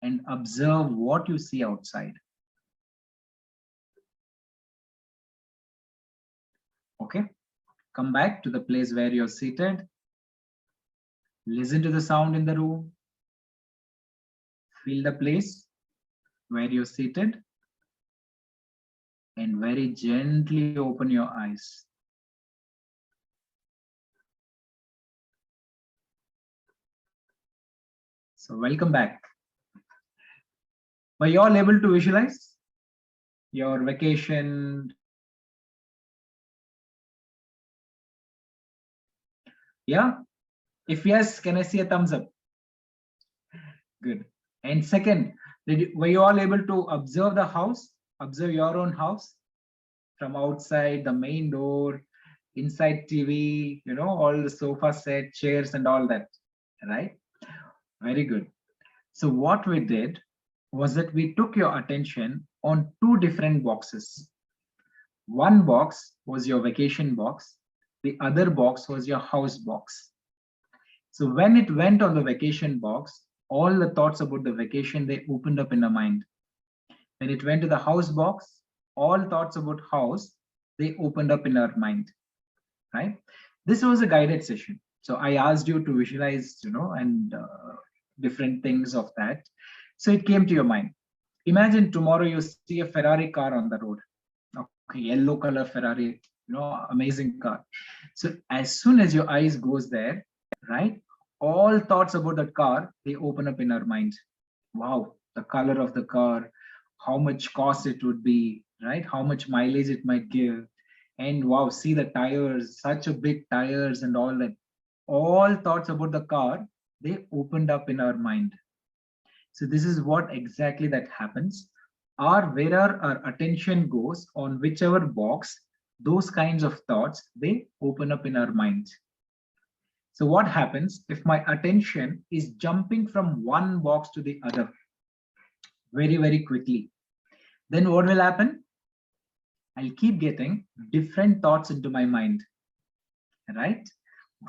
and observe what you see outside. Okay. Come back to the place where you're seated. Listen to the sound in the room. Feel the place where you're seated. And very gently open your eyes. So welcome back. Were you all able to visualize your vacation? Yeah? If yes, can I see a thumbs up? Good. And second, were you all able to observe the house? Observe your own house from outside, the main door, inside TV, you know, all the sofa set, chairs and all that, right? Very good. So what we did was that we took your attention on two different boxes. One box was your vacation box. The other box was your house box. So when it went on the vacation box, all the thoughts about the vacation, they opened up in our mind. When it went to the house box, all thoughts about house, they opened up in our mind, right? This was a guided session. So I asked you to visualize, you know, and different things of that. So it came to your mind. Imagine tomorrow you see a Ferrari car on the road. Okay, yellow color Ferrari, you know, amazing car. So as soon as your eyes goes there, right, all thoughts about that car, they open up in our mind. Wow, the color of the car, how much cost it would be, right? How much mileage it might give. And wow, see the tires, such a big tires and all that. All thoughts about the car, they opened up in our mind. So this is what exactly that happens. Where our attention goes on whichever box, those kinds of thoughts, they open up in our mind. So what happens if my attention is jumping from one box to the other very, very quickly? Then what will happen? I'll keep getting different thoughts into my mind, right?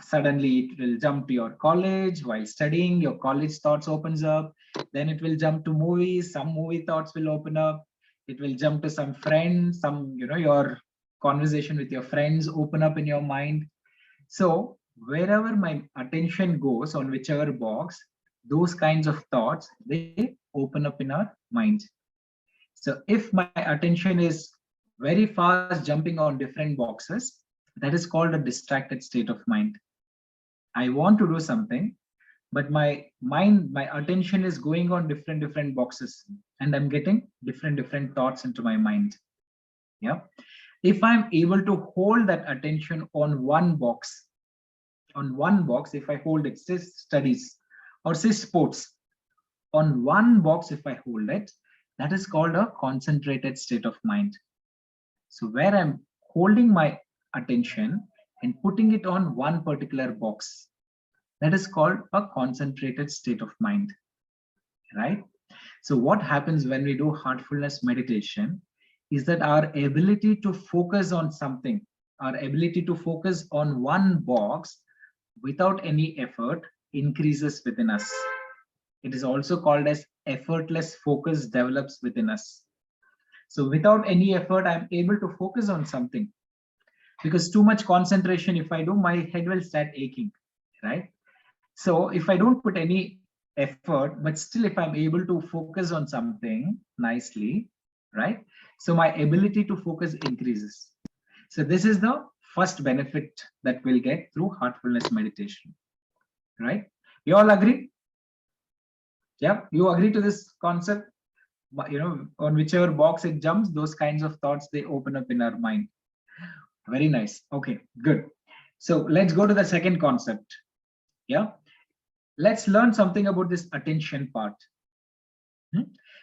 Suddenly it will jump to your college while studying, your college thoughts opens up. Then it will jump to movies, some movie thoughts will open up. It will jump to some friends, some, you know, your conversation with your friends open up in your mind. So wherever my attention goes on whichever box, those kinds of thoughts, they open up in our mind. So if my attention is very fast jumping on different boxes, that is called a distracted state of mind. I want to do something, but my mind, my attention is going on different boxes, and I'm getting different thoughts into my mind. Yeah. If I'm able to hold that attention on one box, if I hold it, say studies or say sports, on one box, if I hold it, that is called a concentrated state of mind. So where I'm holding my attention and putting it on one particular box, that is called a concentrated state of mind, right? So what happens when we do heartfulness meditation is that our ability to focus on something, our ability to focus on one box without any effort increases within us. It is also called as effortless focus develops within us. So without any effort, I'm able to focus on something, because too much concentration, if I do, my head will start aching, right? So if I don't put any effort, but still if I'm able to focus on something nicely, right? So my ability to focus increases. So this is the first benefit that we'll get through heartfulness meditation, right? You all agree? Yeah, you agree to this concept? You know, on whichever box it jumps, those kinds of thoughts, they open up in our mind. Very nice. Okay, good. So let's go to the second concept. Yeah, let's learn something about this attention part.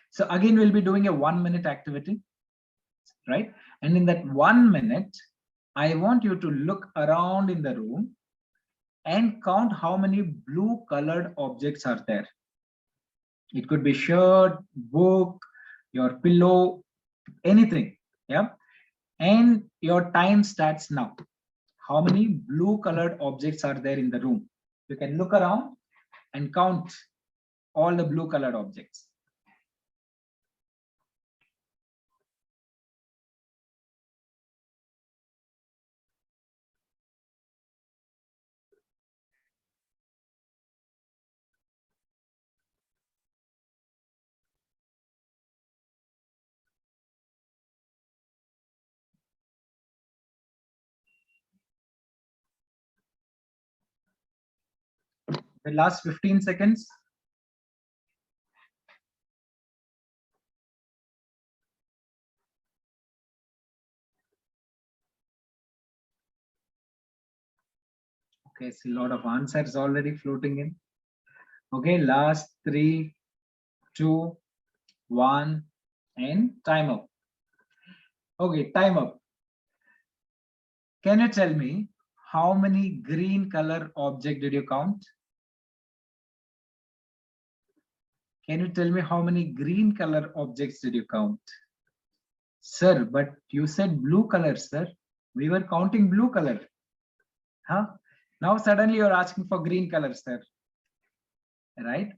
So again, we'll be doing a 1 minute activity, right? And in that 1 minute, I want you to look around in the room and count how many blue colored objects are there. It could be shirt, book, your pillow, anything. Yeah. And your time starts now. How many blue colored objects are there in the room? You can look around and count all the blue colored objects. The last 15 seconds. Okay, see a lot of answers already floating in. Okay, last 3, 2, 1, and time up. Okay, time up. Can you tell me how many green color object did you count? Can you tell me how many green color objects did you count? Sir, but you said blue color, sir. We were counting blue color. Huh? Now suddenly you're asking for green color, sir. Right?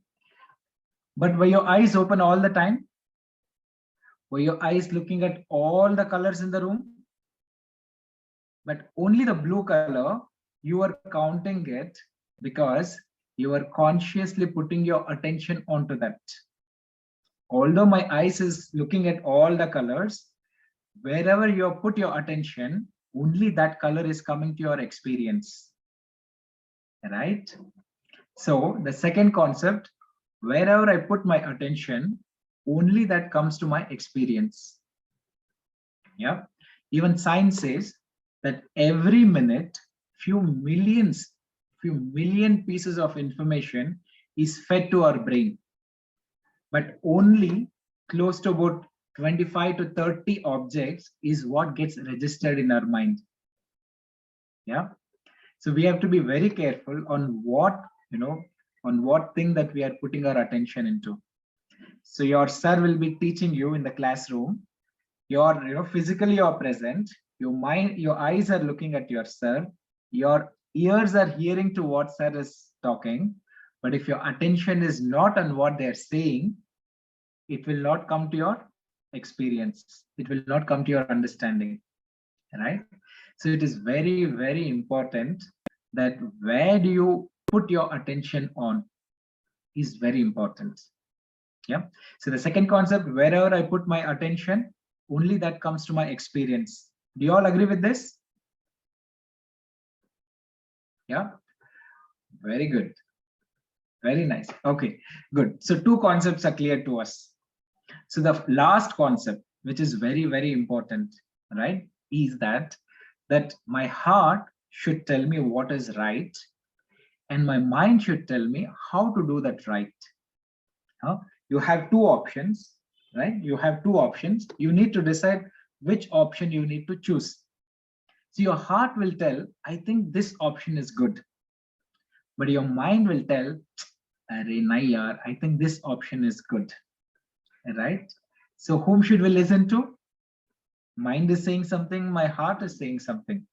But were your eyes open all the time? Were your eyes looking at all the colors in the room? But only the blue color, you were counting it because you were consciously putting your attention onto that. Although my eyes is looking at all the colors, wherever you put your attention, only that color is coming to your experience. Right? So the second concept, wherever I put my attention, only that comes to my experience. Yeah. Even science says that every minute, few million pieces of information is fed to our brain, but only close to about 25 to 30 objects is what gets registered in our mind. Yeah. So we have to be very careful on what, on what thing that we are putting our attention into. So your sir will be teaching you in the classroom. You're, physically you're present. Your mind, your eyes are looking at your sir. Your ears are hearing to what sir is talking. But if your attention is not on what they're saying, it will not come to your experience. It will not come to your understanding. Right? So it is very, very important that where do you put your attention on is very important. Yeah. So the second concept, wherever I put my attention, only that comes to my experience. Do you all agree with this? Yeah. Very good. Very nice. Okay, good. So two concepts are clear to us. So the last concept, which is very, very important, right, is that my heart should tell me what is right, and my mind should tell me how to do that right. You have two options, right? You have two options. You need to decide which option you need to choose. So your heart will tell, I think this option is good. But your mind will tell, I think this option is good. Right? So whom should we listen to? Mind is saying something, my heart is saying something.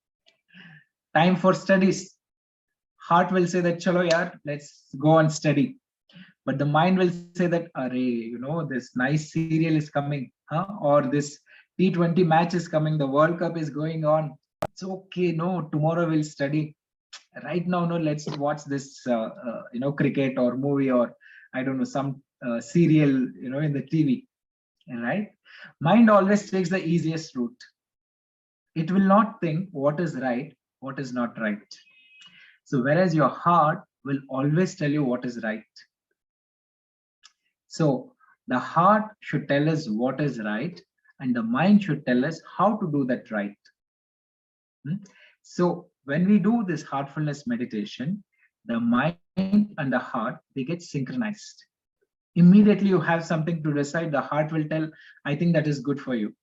Time for studies. Heart will say that, chalo yaar, let's go and study. But the mind will say that, this nice serial is coming, or this T20 match is coming, the World Cup is going on. It's okay, no, tomorrow we'll study. Right now, no, let's watch this, cricket or movie, or I don't know, some serial, in the TV, right? Mind always takes the easiest route. It will not think what is right, what is not right. So whereas your heart will always tell you what is right. So the heart should tell us what is right, and the mind should tell us how to do that right. So when we do this heartfulness meditation, the mind and the heart, they get synchronized. Immediately you have something to decide, the heart will tell, I think that is good for you.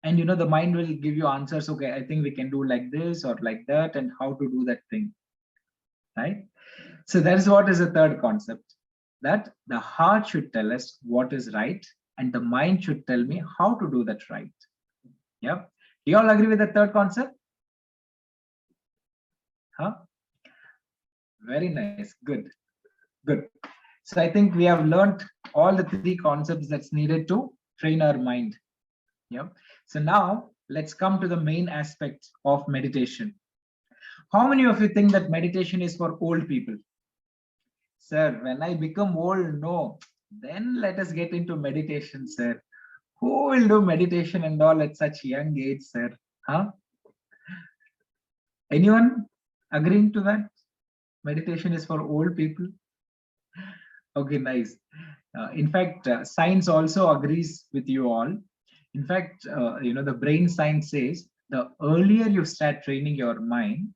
And the mind will give you answers, okay, I think we can do like this or like that, and how to do that thing, right? So that is what is the third concept, that the heart should tell us what is right, and the mind should tell me how to do that right. Yeah. Do you all agree with the third concept? Huh? Very nice. Good. Good. So I think we have learned all the three concepts that's needed to train our mind. Yeah. So now let's come to the main aspect of meditation. How many of you think that meditation is for old people? Sir, when I become old, no. Then let us get into meditation, sir. Who will do meditation and all at such young age, sir? Huh? Anyone agreeing to that? Meditation is for old people? Okay, nice. In fact, science also agrees with you all. In fact, the brain science says the earlier you start training your mind,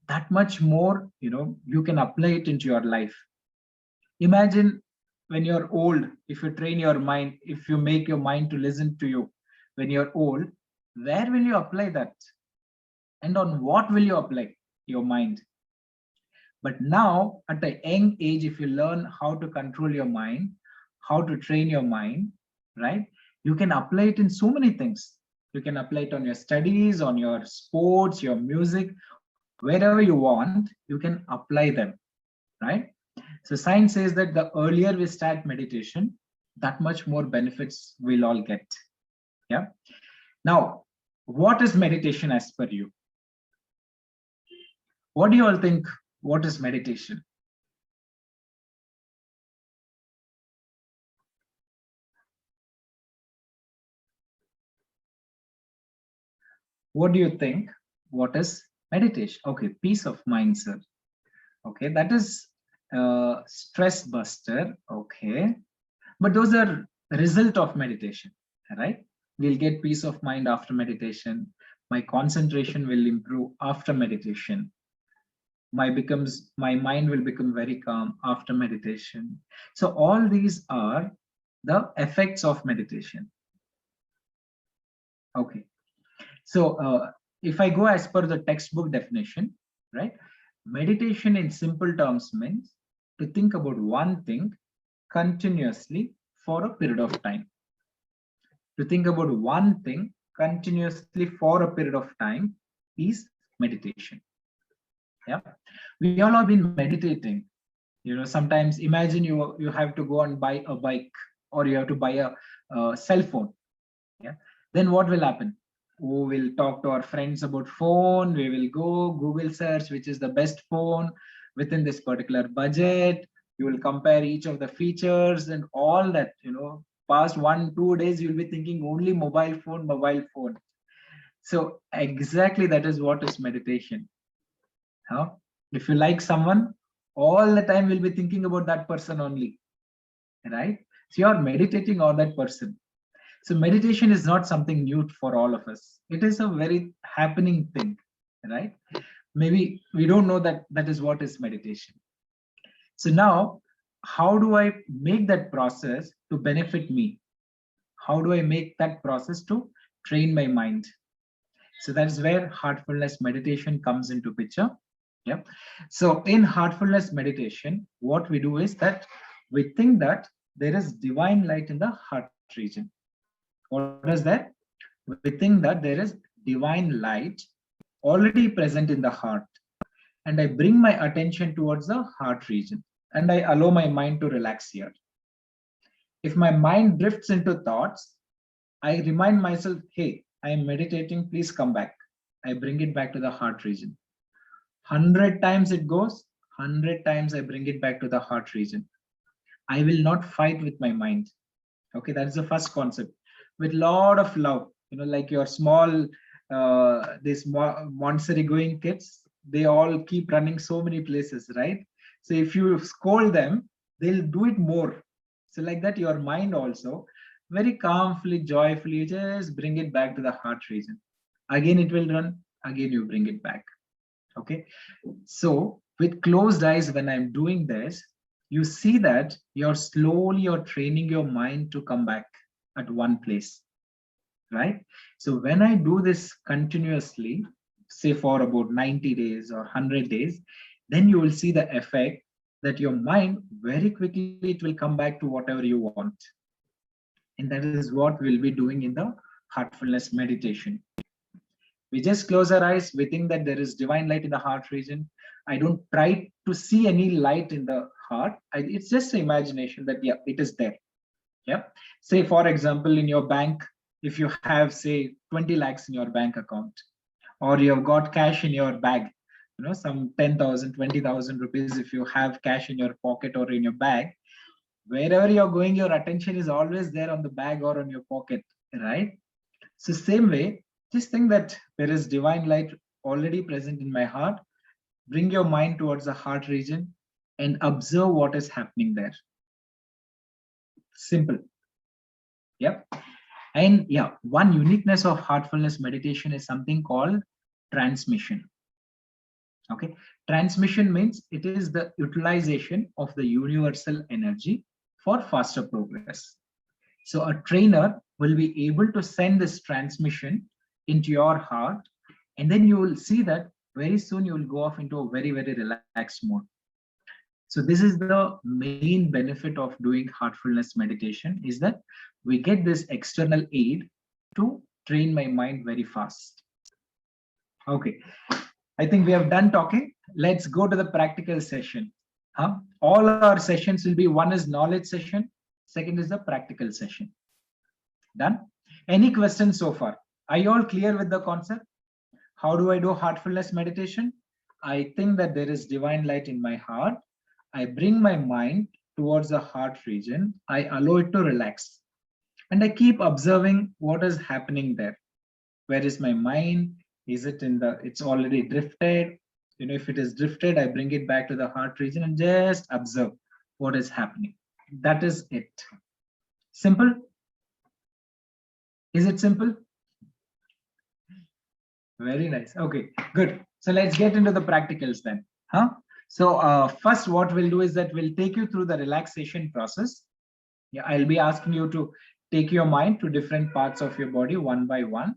that much more, you can apply it into your life. Imagine when you're old, if you train your mind, if you make your mind to listen to you when you're old, where will you apply that? And on what will you apply your mind? But now, at a young age, if you learn how to control your mind, how to train your mind, right, you can apply it in so many things. You can apply it on your studies, on your sports, your music, wherever you want, you can apply them, right? So science says that the earlier we start meditation, that much more benefits we'll all get. Yeah. Now, what is meditation as per you? What do you all think? What is meditation? What do you think? What is meditation? Okay, peace of mind, sir. Okay, that is stress buster. Okay, but those are the result of meditation, right? We'll get peace of mind after meditation. My concentration will improve after meditation. My mind will become very calm after meditation. So all these are the effects of meditation. Okay. So if I go as per the textbook definition, right? Meditation in simple terms means to think about one thing continuously for a period of time. To think about one thing continuously for a period of time is meditation. Yeah, we all have been meditating. Sometimes imagine you have to go and buy a bike, or you have to buy a cell phone. Yeah, then what will happen? We will talk to our friends about phone. We will go Google search which is the best phone within this particular budget. You will compare each of the features and all that. Past 1-2 days you'll be thinking only mobile phone. So exactly that is what is meditation. Huh? If you like someone, all the time we'll be thinking about that person only, right? So you're meditating on that person. So meditation is not something new for all of us. It is a very happening thing, right? Maybe we don't know that is what is meditation. So now, how do I make that process to benefit me? How do I make that process to train my mind? So that is where heartfulness meditation comes into picture. Yeah. So in heartfulness meditation, what we do is that we think that there is divine light in the heart region. What is that? We think that there is divine light already present in the heart. And I bring my attention towards the heart region and I allow my mind to relax here. If my mind drifts into thoughts, I remind myself, hey, I am meditating, please come back. I bring it back to the heart region. 100 times it goes, 100 times I bring it back to the heart region. I will not fight with my mind. Okay, that is the first concept. With lot of love, like your small, this Montessori going kids, they all keep running so many places, right? So if you scold them, they'll do it more. So like that, your mind also very calmly, joyfully, just bring it back to the heart region. Again, it will run. Again, you bring it back. Okay. So with closed eyes, when I'm doing this, you see that you're training your mind to come back at one place, right? So when I do this continuously, say for about 90 days or 100 days, then you will see the effect that your mind very quickly, it will come back to whatever you want. And that is what we'll be doing in the heartfulness meditation. We just close our eyes. We think that there is divine light in the heart region. I don't try to see any light in the heart. It's just an imagination that, yeah, it is there. Yeah. Say, for example, in your bank, if you have, say, 20 lakhs in your bank account, or you have got cash in your bag, some 10,000, 20,000 rupees, if you have cash in your pocket or in your bag, wherever you're going, your attention is always there on the bag or on your pocket, right? So same way, just think that there is divine light already present in my heart. Bring your mind towards the heart region and observe what is happening there. Simple. Yep. And yeah, one uniqueness of heartfulness meditation is something called transmission. Okay. Transmission means it is the utilization of the universal energy for faster progress. So a trainer will be able to send this transmission into your heart, and then you will see that very soon you will go off into a very, very relaxed mode. So this is the main benefit of doing heartfulness meditation, is that we get this external aid to train my mind very fast. Okay, I think we have done talking. Let's go to the practical session. All our sessions will be, one is knowledge session, second is the practical session. Done? Any questions so far? Are you all clear with the concept? How do I do heartfulness meditation? I think that there is divine light in my heart. I bring my mind towards the heart region. I allow it to relax. And I keep observing what is happening there. Where is my mind? Is it it's already drifted? If it is drifted, I bring it back to the heart region and just observe what is happening. That is it. Simple? Is it simple? Very nice. Okay, good. So let's get into the practicals then. So first what we'll do is that we'll take you through the relaxation process. Yeah, I'll be asking you to take your mind to different parts of your body one by one,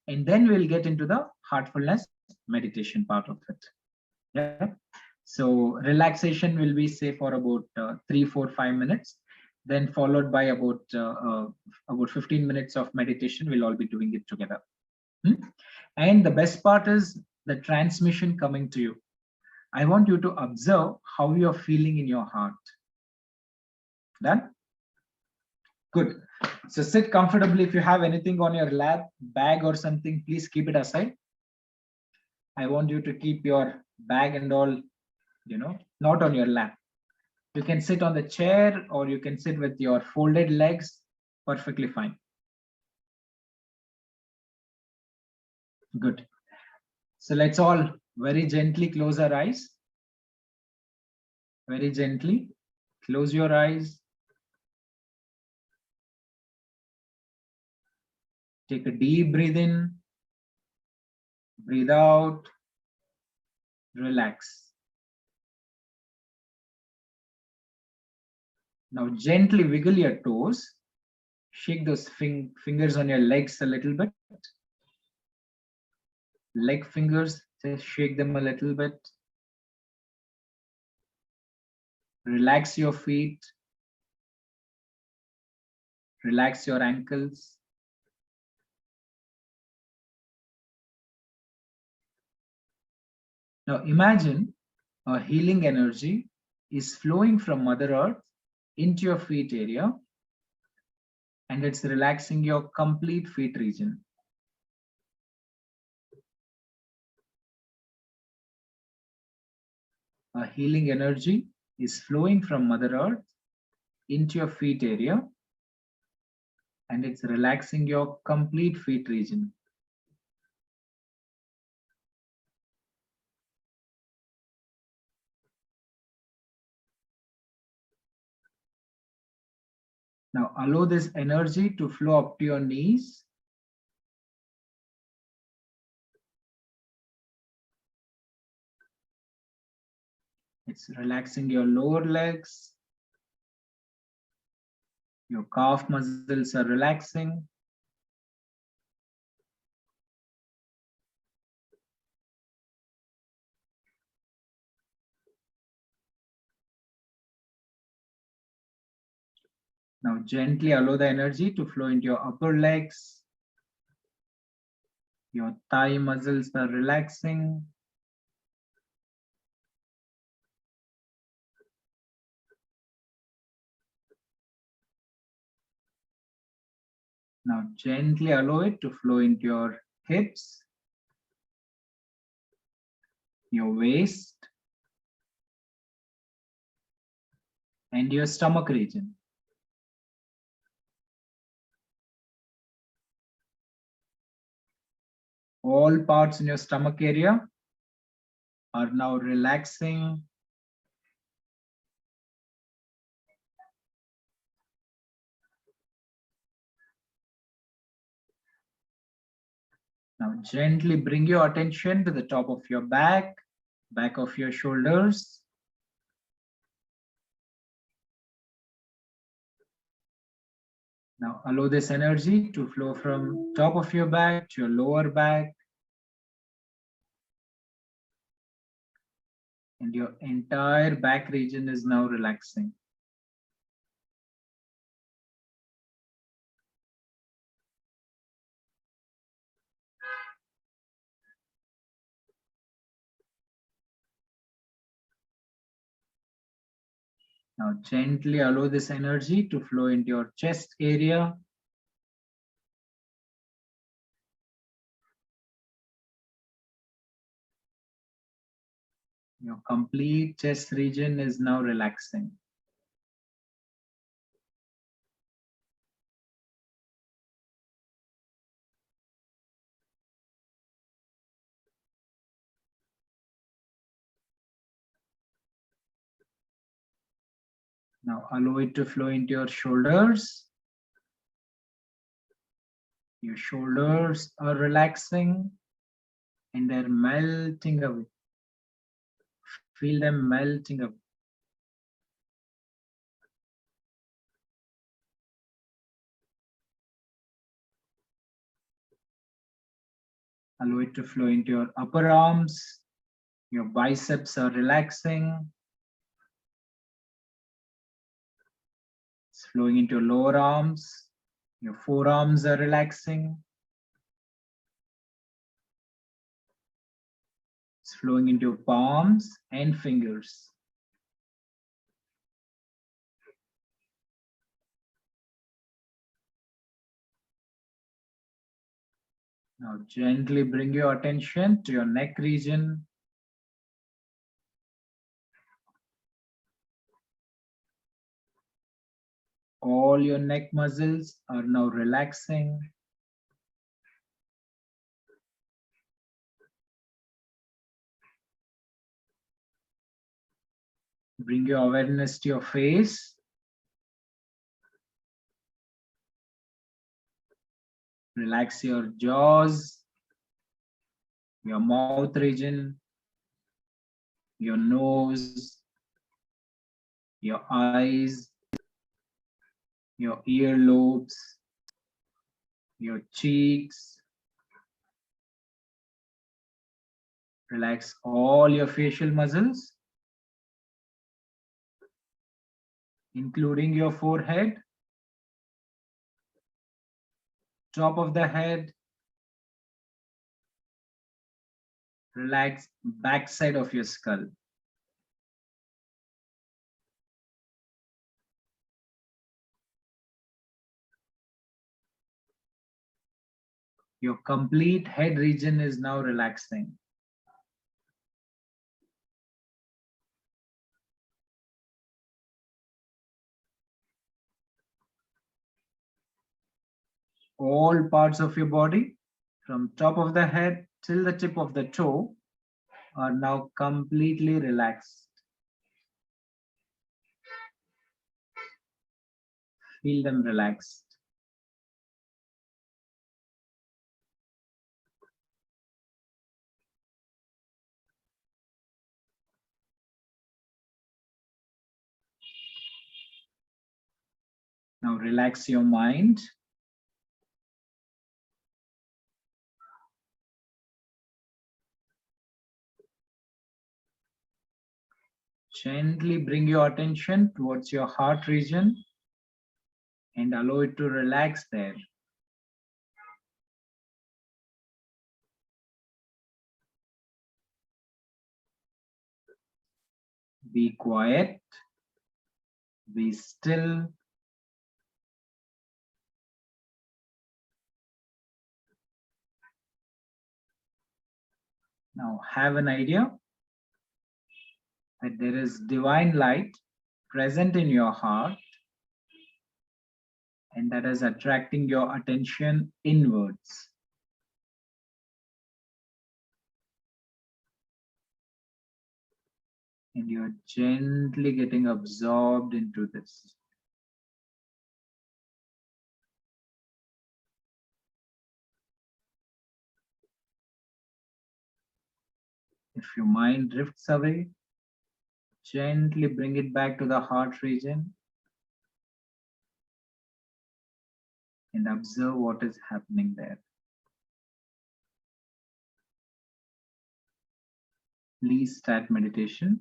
and then we'll get into the heartfulness meditation part of it. Yeah. So relaxation will be, say, for about 3, 4, 5 minutes, then followed by about 15 minutes of meditation. We'll all be doing it together. And the best part is the transmission coming to you. I want you to observe how you're feeling in your heart. Done? Good. So sit comfortably. If you have anything on your lap, bag or something, please keep it aside. I want you to keep your bag and all, not on your lap. You can sit on the chair or you can sit with your folded legs. Perfectly fine. Good. So let's all very gently close our eyes. Very gently close your eyes. Take a deep breath in, breathe out, relax. Now gently wiggle your toes. Shake those fingers on your legs a little bit. Leg fingers, just shake them a little bit. Relax your feet. Relax your ankles. Now imagine a healing energy is flowing from Mother Earth into your feet area, and it's relaxing your complete feet region. A healing energy is flowing from Mother Earth into your feet area, and it's relaxing your complete feet region. Now allow this energy to flow up to your knees. It's relaxing your lower legs. Your calf muscles are relaxing. Now gently allow the energy to flow into your upper legs. Your thigh muscles are relaxing. Now gently allow it to flow into your hips, your waist, and your stomach region. All parts in your stomach area are now relaxing. Now gently bring your attention to the top of your back of your shoulders. Now allow this energy to flow from top of your back to your lower back. And your entire back region is now relaxing. Now gently allow this energy to flow into your chest area. Your complete chest region is now relaxing. Now allow it to flow into your shoulders. Your shoulders are relaxing and they're melting away. Feel them melting away. Allow it to flow into your upper arms. Your biceps are relaxing. It's flowing into your lower arms. Your forearms are relaxing. It's flowing into your palms and fingers. Now gently bring your attention to your neck region. All your neck muscles are now relaxing. Bring your awareness to your face. Relax your jaws, your mouth region, your nose, your eyes, your earlobes, your cheeks. Relax all your facial muscles, including your forehead, top of the head. Relax backside of your skull. Your complete head region is now relaxing. All parts of your body, from top of the head till the tip of the toe, are now completely relaxed. Feel them relaxed. Now relax your mind. Gently bring your attention towards your heart region. and allow it to relax there. Be quiet, be still. Now have an idea that there is divine light present in your heart, and that is attracting your attention inwards. And you're gently getting absorbed into this. If your mind drifts away, gently bring it back to the heart region and observe what is happening there. Please start meditation.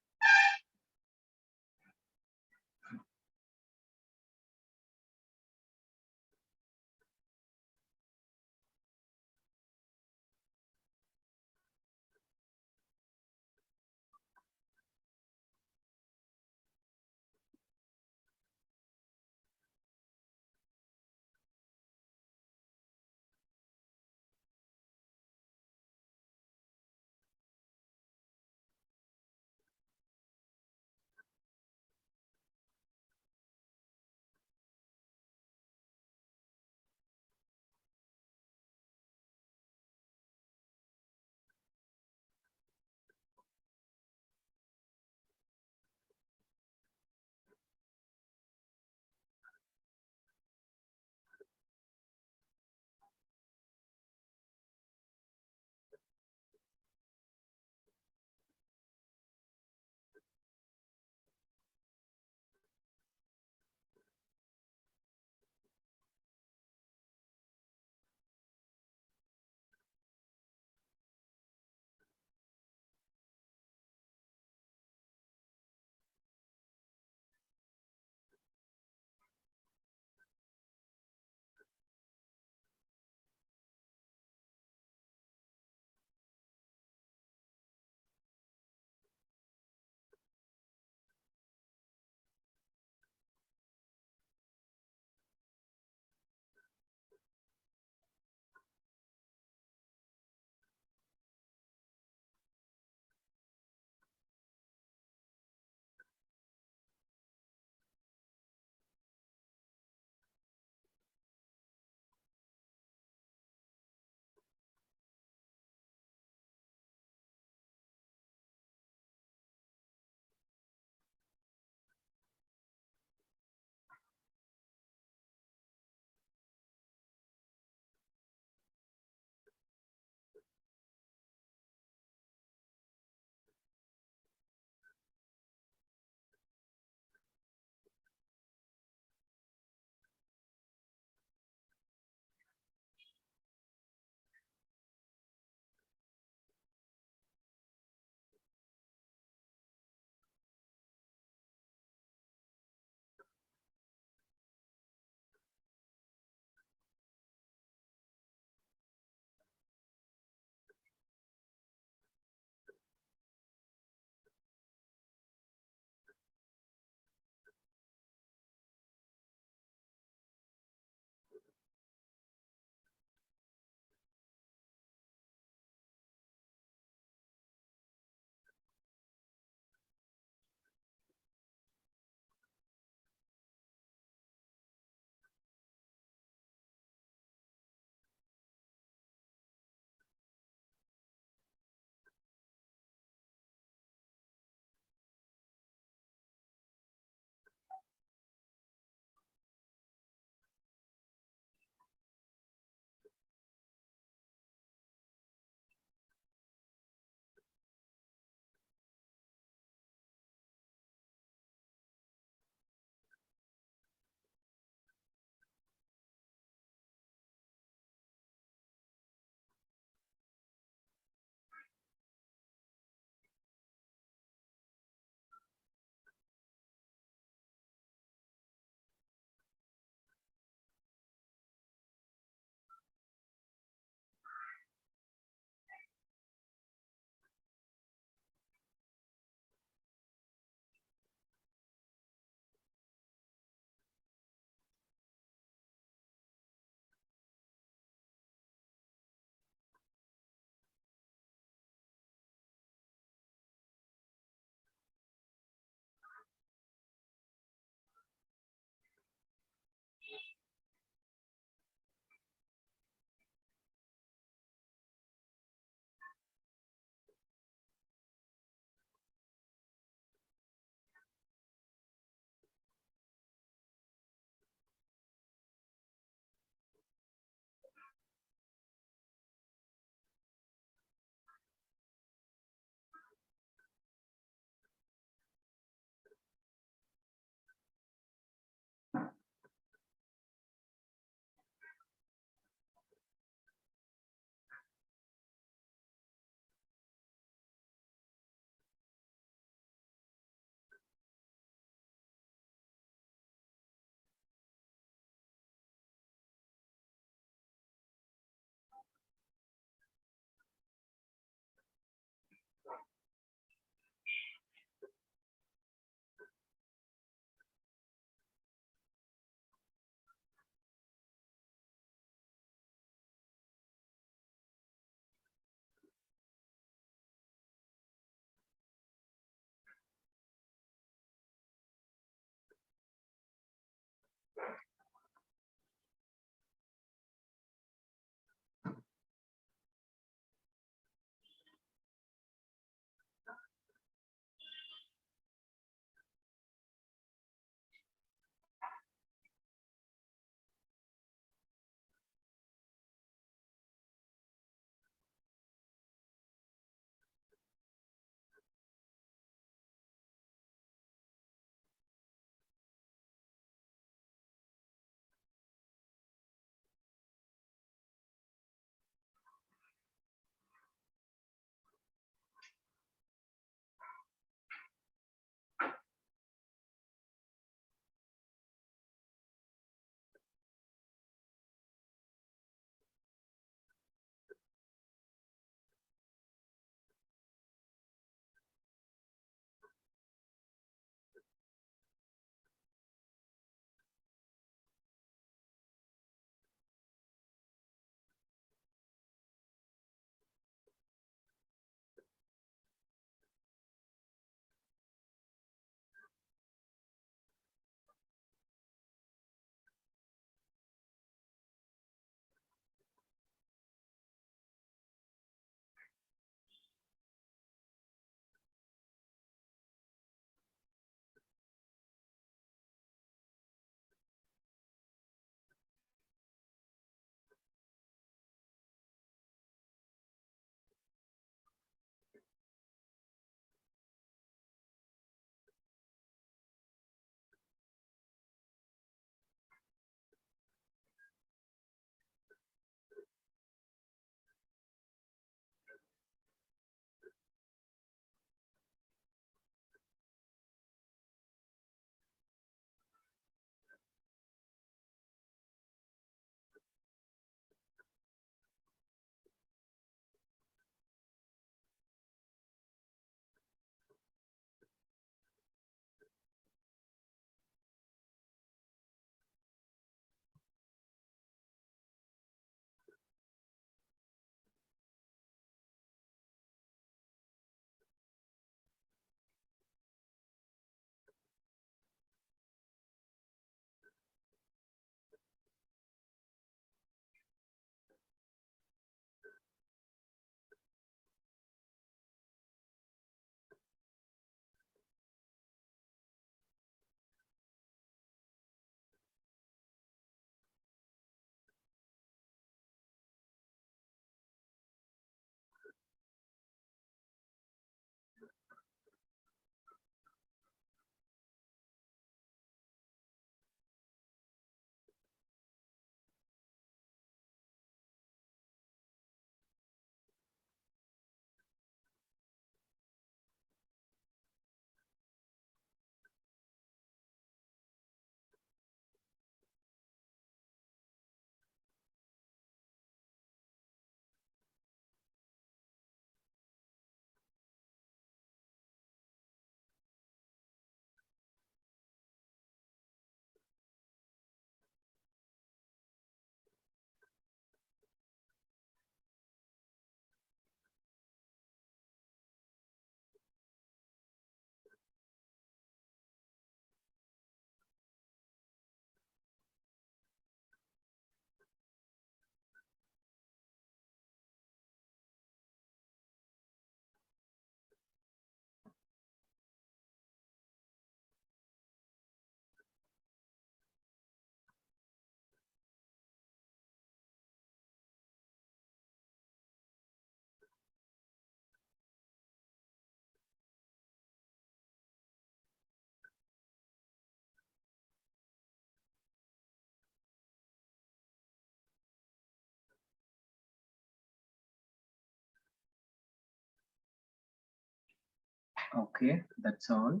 Okay, that's all.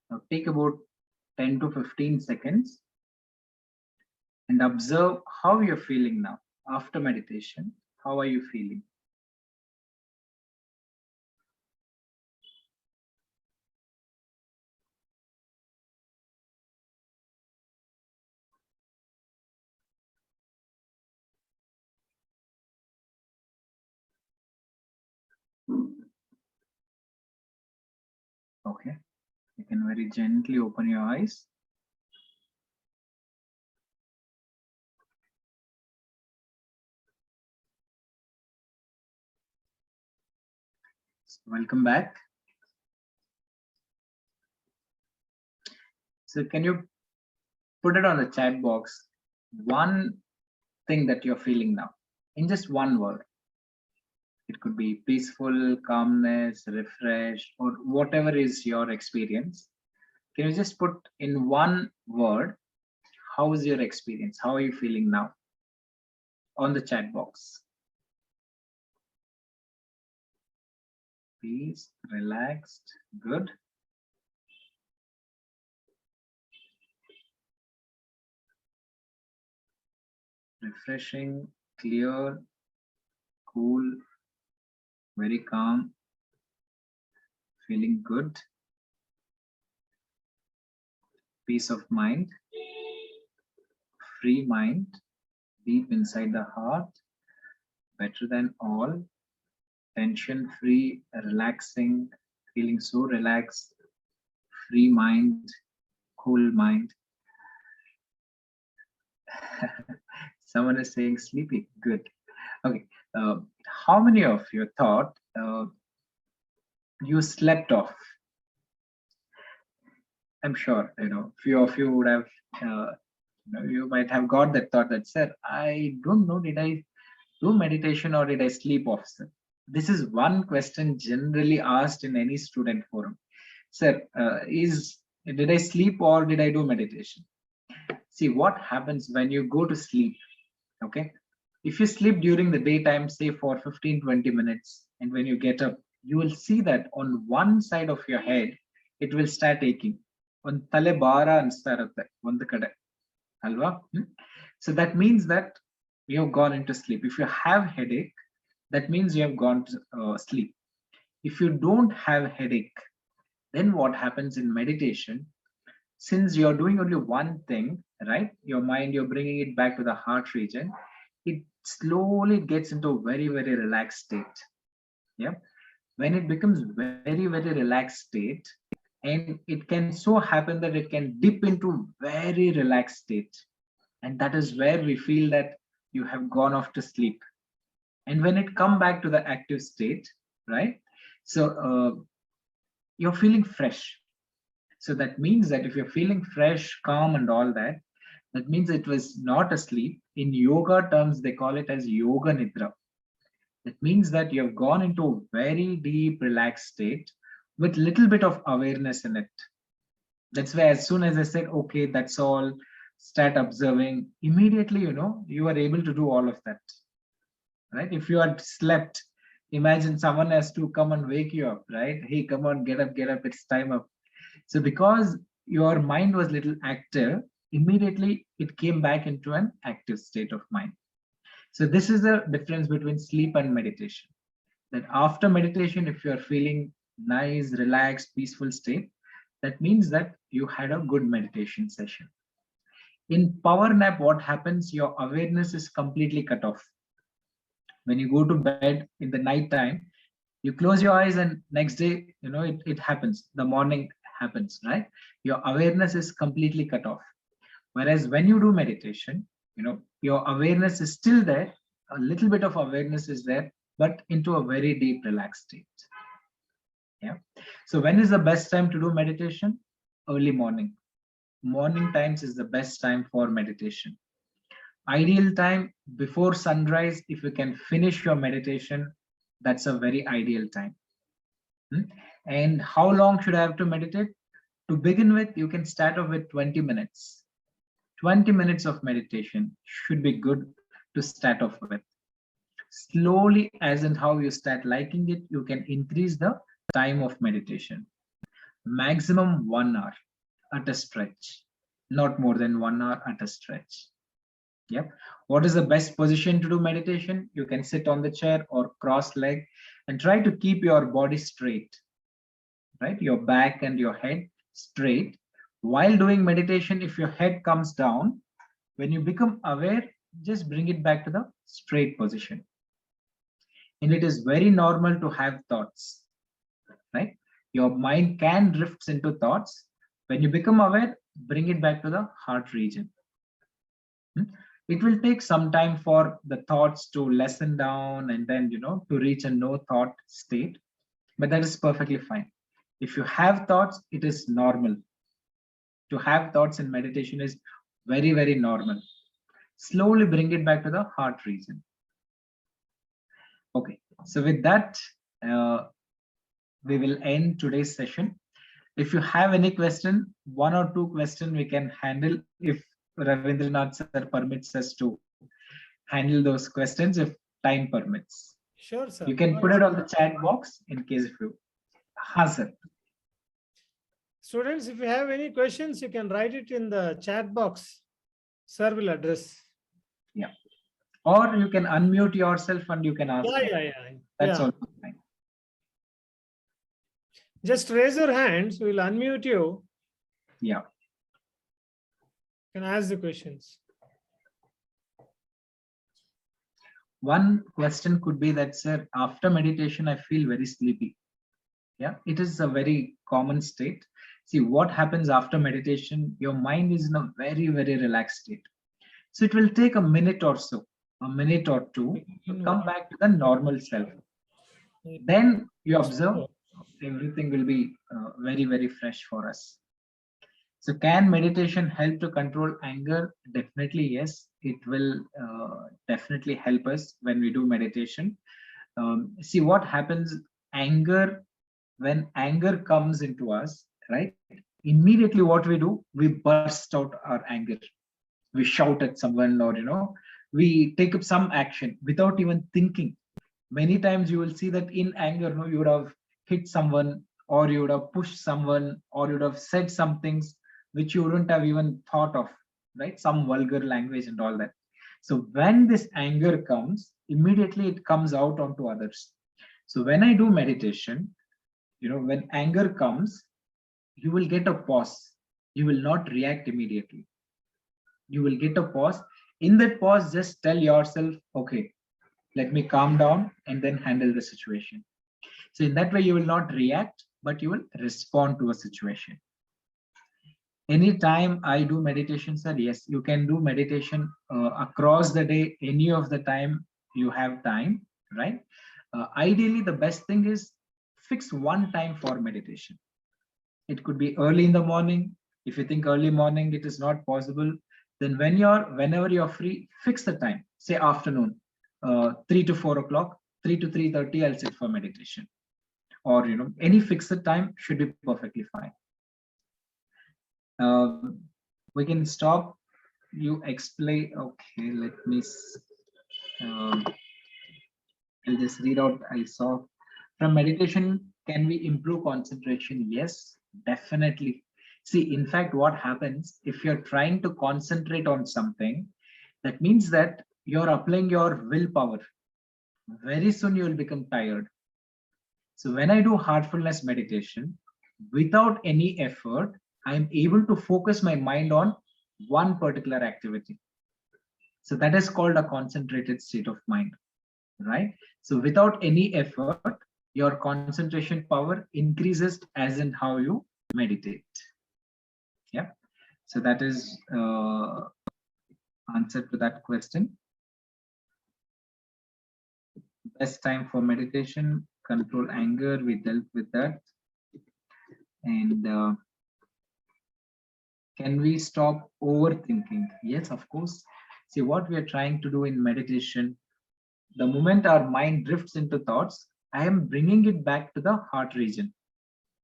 Now take about 10 to 15 seconds and observe how you're feeling now after meditation. How are you feeling? Okay, you can very gently open your eyes. Welcome back. So can you put it on the chat box, one thing that you're feeling now in just one word? It could be peaceful, calmness, refresh, or whatever is your experience. Can you just put in one word, how is your experience? How are you feeling now? On the chat box. Peace, relaxed, good. Refreshing, clear, cool, very calm, feeling good. Peace of mind, free mind, deep inside the heart, better than all, tension free, relaxing, feeling so relaxed, free mind, cool mind. Someone is saying sleepy, good. Okay, how many of you thought you slept off? I'm sure, few of you would have, you might have got that thought that, sir, I don't know, did I do meditation or did I sleep off, sir? This is one question generally asked in any student forum. Sir, did I sleep or did I do meditation? See what happens when you go to sleep, okay? If you sleep during the daytime, say for 15-20 minutes, and when you get up, you will see that on one side of your head, it will start aching. On tale bara anstarutte, ಒಂದು ಕಡೆ, ಅಲ್ವಾ? So that means that you have gone into sleep. If you have headache, that means you have gone to sleep. If you don't have headache, then what happens in meditation, since you're doing only one thing, right? Your mind, you're bringing it back to the heart region, it slowly gets into a very, very relaxed state. Yeah. When it becomes very, very relaxed state, and it can so happen that it can dip into very relaxed state. And that is where we feel that you have gone off to sleep. And when it come back to the active state, right? So you're feeling fresh. So that means that if you're feeling fresh, calm and all that, that means it was not a sleep. In yoga terms, they call it as yoga nidra. That means that you have gone into a very deep, relaxed state with little bit of awareness in it. That's why as soon as I said, okay, that's all, start observing, immediately, you are able to do all of that, right? If you had slept, imagine someone has to come and wake you up, right? Hey, come on, get up, it's time up. So because your mind was little active, immediately it came back into an active state of mind. So this is the difference between sleep and meditation. That after meditation, if you are feeling nice, relaxed, peaceful state, that means that you had a good meditation session. In power nap, what happens? Your awareness is completely cut off. When you go to bed in the night time, you close your eyes and next day, it happens. The morning happens, right? Your awareness is completely cut off. Whereas when you do meditation, your awareness is still there. A little bit of awareness is there, but into a very deep, relaxed state. Yeah. So when is the best time to do meditation? Early morning. Morning times is the best time for meditation. Ideal time before sunrise, if you can finish your meditation, that's a very ideal time. And how long should I have to meditate? To begin with, you can start off with 20 minutes. 20 minutes of meditation should be good to start off with. Slowly, as in how you start liking it, you can increase the time of meditation. Maximum 1 hour at a stretch, not more than 1 hour at a stretch. Yep. What is the best position to do meditation? You can sit on the chair or cross leg and try to keep your body straight, right? Your back and your head straight. While doing meditation, if your head comes down, when you become aware, just bring it back to the straight position. And it is very normal to have thoughts, right? Your mind can drift into thoughts. When you become aware, bring it back to the heart region. It will take some time for the thoughts to lessen down and then, to reach a no thought state, but that is perfectly fine. If you have thoughts, it is normal. To have thoughts in meditation is very, very normal. Slowly bring it back to the heart region. Okay, so with that, we will end today's session. If you have any question, 1 or 2 questions we can handle if Ravindranath sir permits us to handle those questions if time permits. Sure, sir. You can put it on the chat box in case if you. Sir. Students, if you have any questions, you can write it in the chat box. Sir will address. Yeah. Or you can unmute yourself and you can ask. Yeah. That's Yeah. also fine. Just raise your hands. We'll unmute you. Yeah. You can ask the questions. One question could be that, sir, after meditation, I feel very sleepy. Yeah, it is a very common state. See, what happens after meditation, your mind is in a very, very relaxed state. So it will take a minute or so, a minute or two to come back to the normal self. Then you observe everything will be very, very fresh for us. So can meditation help to control anger? Definitely, yes. It will definitely help us when we do meditation. See what happens, when anger comes into us, right? Immediately what we do, we burst out our anger. We shout at someone or, we take up some action without even thinking. Many times you will see that in anger, you would have hit someone or you would have pushed someone or you would have said some things which you wouldn't have even thought of, right? Some vulgar language and all that. So when this anger comes, immediately it comes out onto others. So when I do meditation, when anger comes, you will get a pause. You will not react immediately. You will get a pause. In that pause, just tell yourself, okay, let me calm down and then handle the situation. So in that way, you will not react, but you will respond to a situation. Anytime I do meditation, sir, yes, you can do meditation across the day, any of the time you have time, right? Ideally, the best thing is fix one time for meditation. It could be early in the morning. If you think early morning, it is not possible, then whenever you're free, fix the time. Say afternoon, 3 to 4 o'clock, 3 to 3:30, I'll sit for meditation. Or, any fixed time should be perfectly fine. We can stop. You explain. Okay, let me. I'll just read out. I saw from meditation. Can we improve concentration? Yes, definitely. See, in fact, what happens if you're trying to concentrate on something, that means that you're applying your willpower. Very soon you will become tired. So when I do heartfulness meditation, without any effort, I'm able to focus my mind on one particular activity. So that is called a concentrated state of mind, right? So without any effort, your concentration power increases as in how you meditate. Yeah. So that is answer to that question. Best time for meditation, control anger, we dealt with that. And can we stop overthinking? Yes, of course. See, what we are trying to do in meditation, the moment our mind drifts into thoughts, I am bringing it back to the heart region,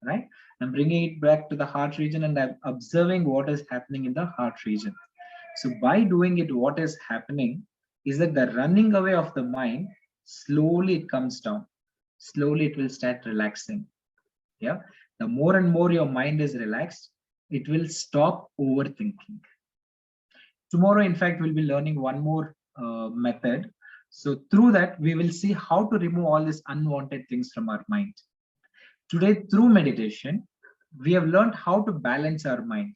right? I'm bringing it back to the heart region and I'm observing what is happening in the heart region. So by doing it, what is happening is that the running away of the mind, slowly it comes down. Slowly it will start relaxing. Yeah. The more and more your mind is relaxed, it will stop overthinking. Tomorrow, in fact, we'll be learning one more method. So through that, we will see how to remove all these unwanted things from our mind. Today, through meditation, we have learned how to balance our mind,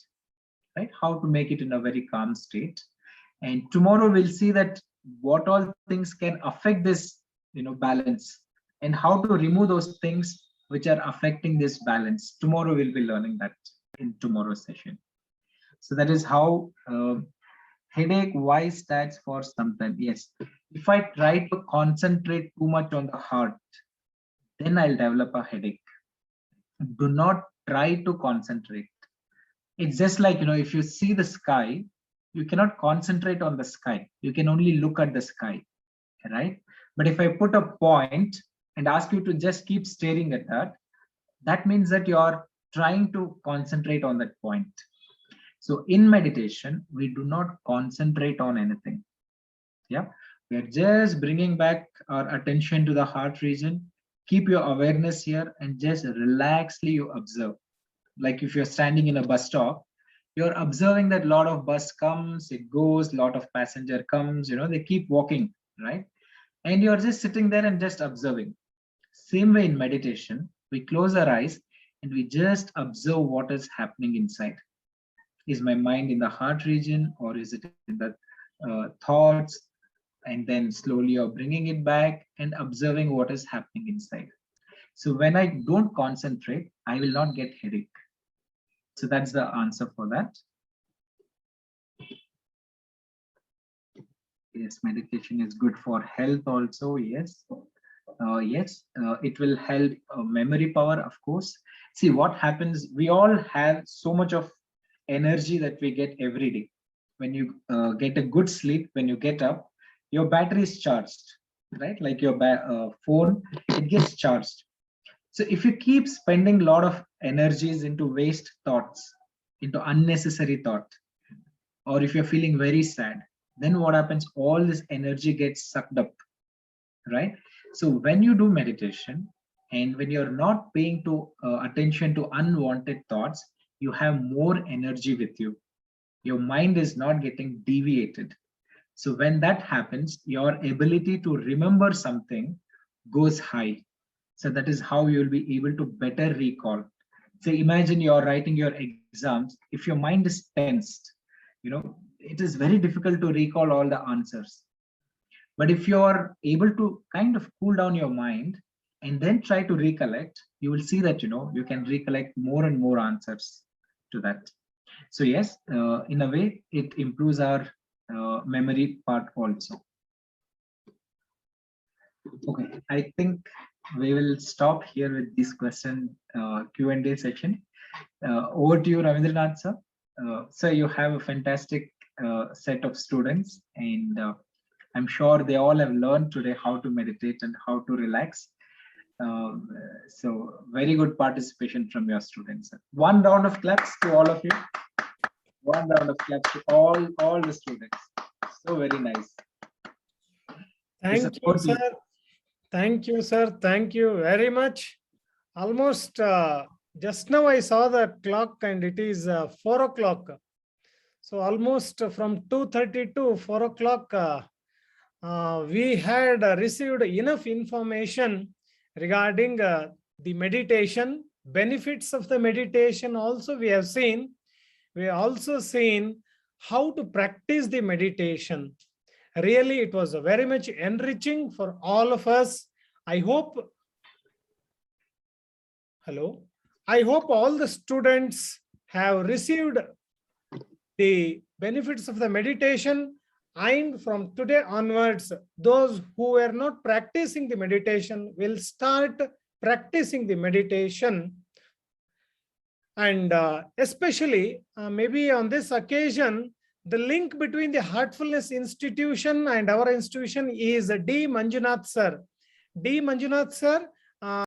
right? How to make it in a very calm state. And tomorrow we'll see that what all things can affect this, balance, and how to remove those things which are affecting this balance. Tomorrow we'll be learning that in tomorrow's session. So that is how headache, Y stands for something. Yes, if I try to concentrate too much on the heart, then I'll develop a headache. Do not try to concentrate. It's just like, if you see the sky, you cannot concentrate on the sky. You can only look at the sky, right? But if I put a point and ask you to just keep staring at that, that means that you are trying to concentrate on that point. So in meditation, we do not concentrate on anything. Yeah, we are just bringing back our attention to the heart region. Keep your awareness here and just relaxly you observe. Like if you're standing in a bus stop, you're observing that a lot of bus comes, it goes, a lot of passenger comes, they keep walking, right? And you're just sitting there and just observing. Same way in meditation, we close our eyes and we just observe what is happening inside. Is my mind in the heart region, or is it in the thoughts? And then slowly you're bringing it back and observing what is happening inside. So when I don't concentrate, I will not get headache. So that's the answer for that. Yes, meditation is good for health also. Yes. It will help memory power, of course. See what happens. We all have so much of energy that we get every day. When you get a good sleep, when you get up, your battery is charged, right? Like your phone, it gets charged. So if you keep spending a lot of energies into waste thoughts, into unnecessary thought, or if you're feeling very sad, then what happens? All this energy gets sucked up, right? So when you do meditation and when you're not paying attention to unwanted thoughts, you have more energy with you. Your mind is not getting deviated. So when that happens, your ability to remember something goes high. So that is how you will be able to better recall. So imagine you're writing your exams. If your mind is tensed, it is very difficult to recall all the answers. But if you are able to kind of cool down your mind and then try to recollect, you will see that, you can recollect more and more answers to that. So yes, in a way, it improves our memory part also. Okay, I think we will stop here with this question Q&A section. Over to you, Ravindranath sir. So you have a fantastic set of students, and I'm sure they all have learned today how to meditate and how to relax. So very good participation from your students. One round of claps to all of you. One round of claps to all the students. So very nice. Thank you, sir. Thank you, sir. Thank you very much. Almost just now I saw the clock and it is 4 o'clock. So almost from 2:30 to 4 o'clock, we had received enough information regarding the meditation, benefits of the meditation. Also, we have seen, how to practice the meditation. Really, it was very much enriching for all of us. I hope all the students have received the benefits of the meditation, and from today onwards, those who were not practicing the meditation will start practicing the meditation. And especially maybe on this occasion, the link between the Heartfulness Institution and our institution is D. Manjunath sir. D. Manjunath sir